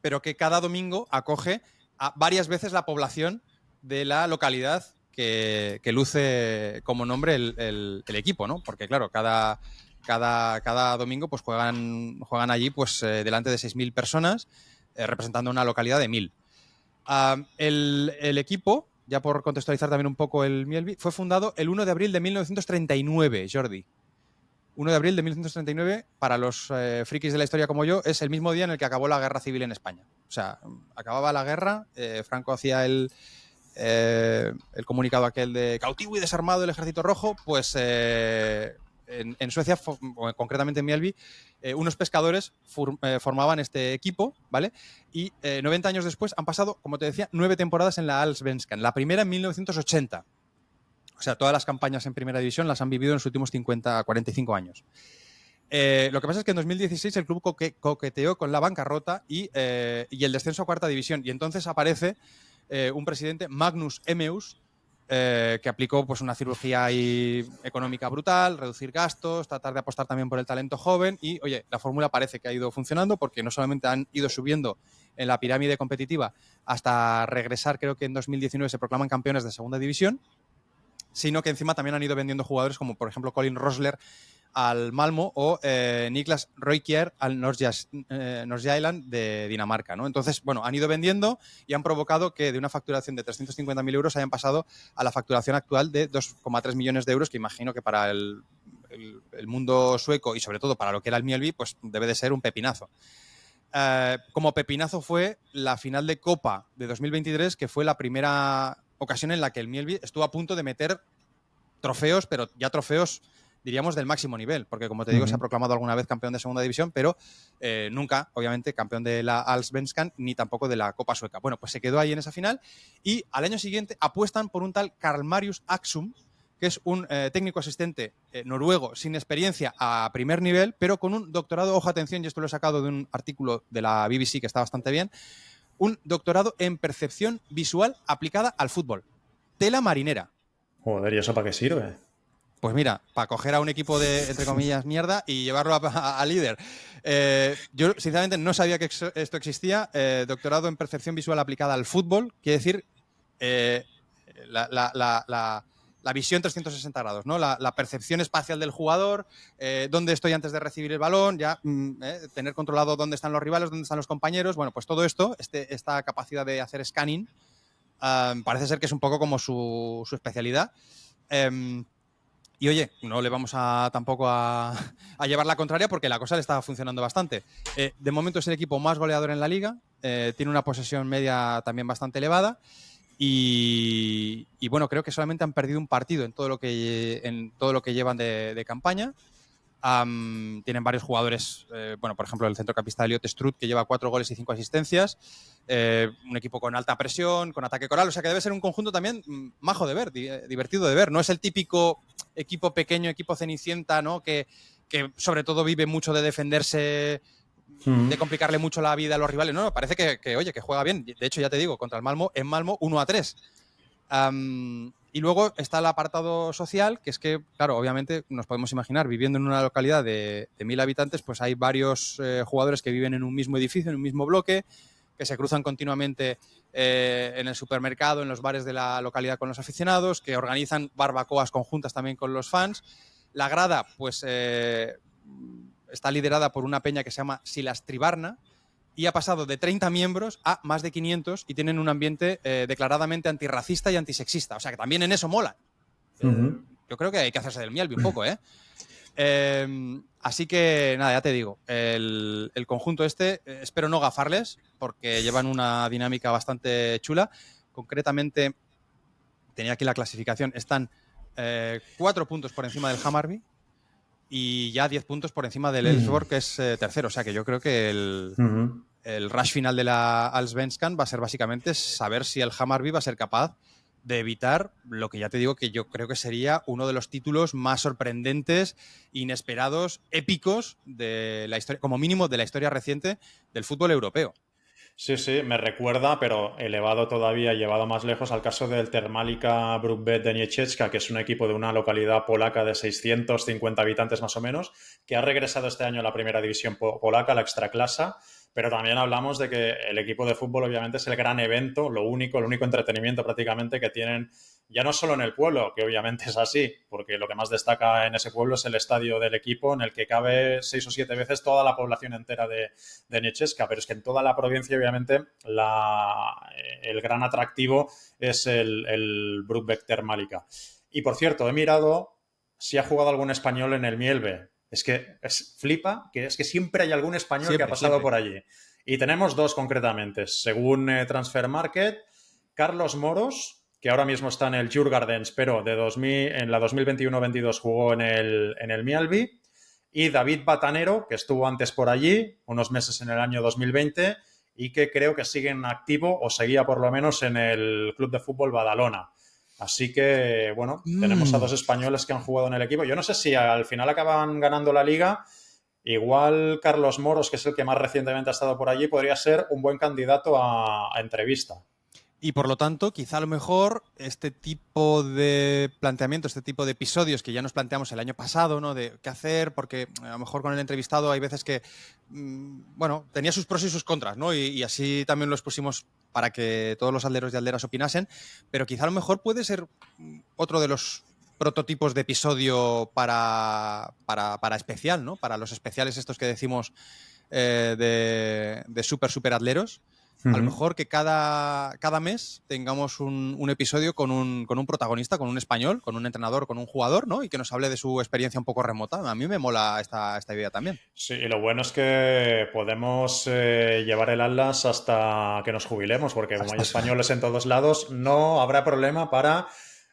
S1: pero que cada domingo acoge a varias veces la población de la localidad que luce como nombre el equipo, ¿no? Porque, claro, cada domingo pues juegan allí pues delante de 6.000 personas, representando una localidad de 1.000. El equipo, ya por contextualizar también un poco el Mjällby, fue fundado el 1 de abril de 1939, Jordi. 1 de abril de 1939, para los frikis de la historia como yo, es el mismo día en el que acabó la guerra civil en España. O sea, acababa la guerra, Franco hacía el comunicado aquel de cautivo y desarmado el Ejército Rojo, pues en Suecia, o concretamente en Mjällby, unos pescadores formaban este equipo, ¿vale? Y 90 años después han pasado, como te decía, 9 temporadas en la Allsvenskan. La primera en 1980. O sea, todas las campañas en primera división las han vivido en los últimos 45 años. Lo que pasa es que en 2016 el club coqueteó con la bancarrota y el descenso a cuarta división. Y entonces aparece un presidente, Magnus Emmeus, que aplicó pues, una cirugía económica brutal, reducir gastos, tratar de apostar también por el talento joven. Y, oye, la fórmula parece que ha ido funcionando porque no solamente han ido subiendo en la pirámide competitiva hasta regresar, creo que en 2019 se proclaman campeones de segunda división, sino que encima también han ido vendiendo jugadores como, por ejemplo, Colin Rosler al Malmo o Niklas Roykier al Nordsjælland de Dinamarca, ¿no? Entonces, bueno, han ido vendiendo y han provocado que de una facturación de 350.000 euros hayan pasado a la facturación actual de 2,3 millones de euros, que imagino que para el mundo sueco y sobre todo para lo que era el Mjällby, pues debe de ser un pepinazo. Como pepinazo fue la final de Copa de 2023, que fue la primera ocasión en la que el Mjällby estuvo a punto de meter trofeos, pero ya trofeos, diríamos, del máximo nivel, porque como te digo, se ha proclamado alguna vez campeón de segunda división, pero nunca, obviamente, campeón de la Allsvenskan ni tampoco de la Copa Sueca. Bueno, pues se quedó ahí en esa final y al año siguiente apuestan por un tal Karl Marius Aksum, que es un técnico asistente noruego sin experiencia a primer nivel, pero con un doctorado, ojo, atención, y esto lo he sacado de un artículo de la BBC que está bastante bien, un doctorado en percepción visual aplicada al fútbol. Tela marinera.
S2: Joder, ¿y eso para qué sirve?
S1: Pues mira, para coger a un equipo de, entre comillas, mierda y llevarlo a líder. Yo, sinceramente, no sabía que esto existía. Doctorado en percepción visual aplicada al fútbol. Quiere decir la visión 360 grados, ¿no? La percepción espacial del jugador, dónde estoy antes de recibir el balón, ya tener controlado dónde están los rivales, dónde están los compañeros. Bueno, pues todo esto, esta capacidad de hacer scanning, parece ser que es un poco como su especialidad. Y oye, no le vamos tampoco a llevar la contraria porque la cosa le está funcionando bastante. De momento es el equipo más goleador en la liga, tiene una posesión media también bastante elevada y bueno, creo que solamente han perdido un partido en todo lo que llevan de campaña. Tienen varios jugadores, bueno, por ejemplo, el centrocampista Elliot Struth, que lleva 4 goles y 5 asistencias. Un equipo con alta presión, con ataque coral. O sea que debe ser un conjunto también majo de ver, divertido de ver. No es el típico equipo pequeño, equipo cenicienta, ¿no? Que sobre todo vive mucho de defenderse, de complicarle mucho la vida a los rivales. No, parece oye, que juega bien. De hecho, ya te digo, contra el Malmo, en Malmo 1-3. Y luego está el apartado social, que es que, claro, obviamente nos podemos imaginar, viviendo en una localidad de 1.000 habitantes, pues hay varios jugadores que viven en un mismo edificio, en un mismo bloque, que se cruzan continuamente en el supermercado, en los bares de la localidad con los aficionados, que organizan barbacoas conjuntas también con los fans. La grada, pues, está liderada por una peña que se llama Silastribarna, y ha pasado de 30 miembros a más de 500 y tienen un ambiente declaradamente antirracista y antisexista. O sea que también en eso mola. Yo creo que hay que hacerse del Mielby un poco, ¿eh? Así que, nada, ya te digo, el conjunto espero no gafarles porque llevan una dinámica bastante chula. Concretamente, tenía aquí la clasificación, están 4 puntos por encima del Hammarby y ya 10 puntos por encima del Elfsborg, que es tercero. O sea que yo creo que el rush final de la Allsvenskan va a ser básicamente saber si el Hammarby va a ser capaz de evitar lo que ya te digo que yo creo que sería uno de los títulos más sorprendentes, inesperados, épicos de la historia, como mínimo de la historia reciente del fútbol europeo.
S2: Sí, sí, me recuerda, pero elevado todavía, llevado más lejos, al caso del Termalika Brukbet de Nieciecka, que es un equipo de una localidad polaca de 650 habitantes más o menos, que ha regresado este año a la primera división polaca, la Ekstraklasa, pero también hablamos de que el equipo de fútbol obviamente es el gran evento, el único entretenimiento prácticamente que tienen, ya no solo en el pueblo, que obviamente es así, porque lo que más destaca en ese pueblo es el estadio del equipo, en el que cabe 6 o 7 veces toda la población entera de Nieciecka, pero es que en toda la provincia obviamente el gran atractivo es el Brookbeck Termalika. Y por cierto, he mirado si ha jugado algún español en el Mielbe. Es que flipa, que es que siempre hay algún español que ha pasado por allí. Y tenemos 2 concretamente. Según Transfer Market, Carlos Moros, que ahora mismo está en el Djurgardens, pero en la 2021-22 jugó en el Mielby. Y David Batanero, que estuvo antes por allí, unos meses en el año 2020, y que creo que sigue en activo, o seguía por lo menos en el Club de Fútbol Badalona. Así que, bueno, tenemos a 2 españoles que han jugado en el equipo. Yo no sé si al final acaban ganando la liga. Igual Carlos Moros, que es el que más recientemente ha estado por allí, podría ser un buen candidato a entrevista.
S1: Y por lo tanto, quizá a lo mejor este tipo de planteamiento, este tipo de episodios que ya nos planteamos el año pasado, ¿no? De qué hacer, porque a lo mejor con el entrevistado hay veces que, bueno, tenía sus pros y sus contras, ¿no? Y así también lo expusimos para que todos los alderos y alderas opinasen, pero quizá a lo mejor puede ser otro de los prototipos de episodio para especial, ¿no? Para los especiales estos que decimos de super atleros. A lo mejor que cada mes tengamos un episodio con un protagonista, con un español, con un entrenador, con un jugador, ¿no? Y que nos hable de su experiencia un poco remota. A mí me mola esta idea también.
S2: Sí, y lo bueno es que podemos llevar el Atlas hasta que nos jubilemos, porque como hay españoles en todos lados, no habrá problema para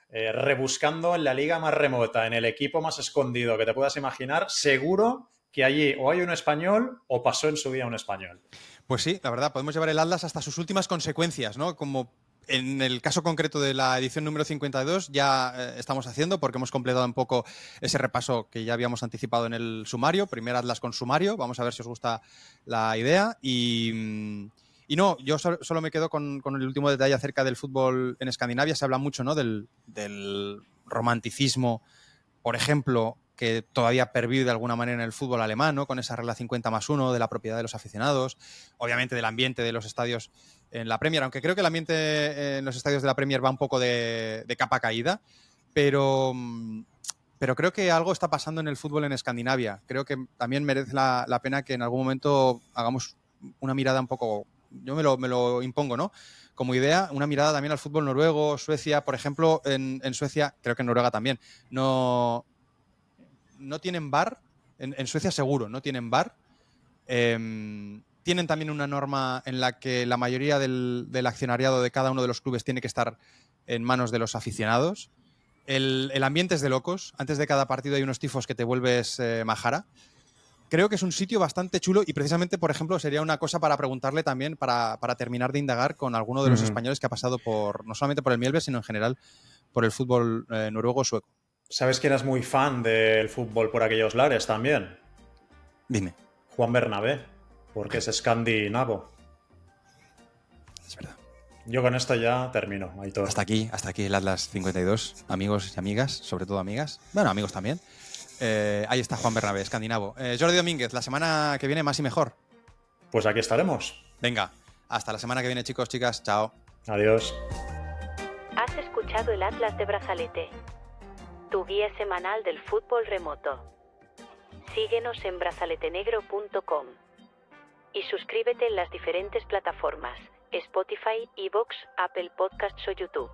S2: rebuscando en la liga más remota, en el equipo más escondido que te puedas imaginar, seguro que allí o hay un español o pasó en su día un español.
S1: Pues sí, la verdad, podemos llevar el Atlas hasta sus últimas consecuencias, ¿no? Como en el caso concreto de la edición número 52 ya estamos haciendo, porque hemos completado un poco ese repaso que ya habíamos anticipado en el sumario, primer Atlas con sumario, vamos a ver si os gusta la idea. Y no, yo solo me quedo con el último detalle acerca del fútbol en Escandinavia. Se habla mucho, ¿no? del romanticismo, por ejemplo, que todavía pervive de alguna manera en el fútbol alemán, ¿no? Con esa regla 50+1 de la propiedad de los aficionados, obviamente del ambiente de los estadios en la Premier, aunque creo que el ambiente en los estadios de la Premier va un poco de capa caída, pero creo que algo está pasando en el fútbol en Escandinavia. Creo que también merece la pena que en algún momento hagamos una mirada un poco, yo me lo impongo, ¿no? Como idea, una mirada también al fútbol noruego, Suecia, por ejemplo, en Suecia, creo que en Noruega también, no no tienen VAR. En Suecia seguro, no tienen VAR. Tienen también una norma en la que la mayoría del accionariado de cada uno de los clubes tiene que estar en manos de los aficionados. El ambiente es de locos. Antes de cada partido hay unos tifos que te vuelves majara. Creo que es un sitio bastante chulo y precisamente, por ejemplo, sería una cosa para preguntarle también, para terminar de indagar con alguno de los españoles que ha pasado no solamente por el Mjällby, sino en general por el fútbol noruego o sueco.
S2: ¿Sabes quién es muy fan del fútbol por aquellos lares también?
S1: Dime.
S2: Juan Bernabé, porque es escandinavo.
S1: Es verdad.
S2: Yo con esto ya termino, Aitor.
S1: Hasta aquí el Atlas 52, amigos y amigas, sobre todo amigas. Bueno, amigos también. Ahí está Juan Bernabé, escandinavo. Jordi Domínguez, la semana que viene más y mejor.
S2: Pues aquí estaremos.
S1: Venga, hasta la semana que viene, chicos, chicas. Chao.
S2: Adiós.
S3: Has escuchado el Atlas de Brazalete, tu guía semanal del fútbol remoto. Síguenos en brazaletenegro.com y suscríbete en las diferentes plataformas: Spotify, iVoox, Apple Podcasts o YouTube.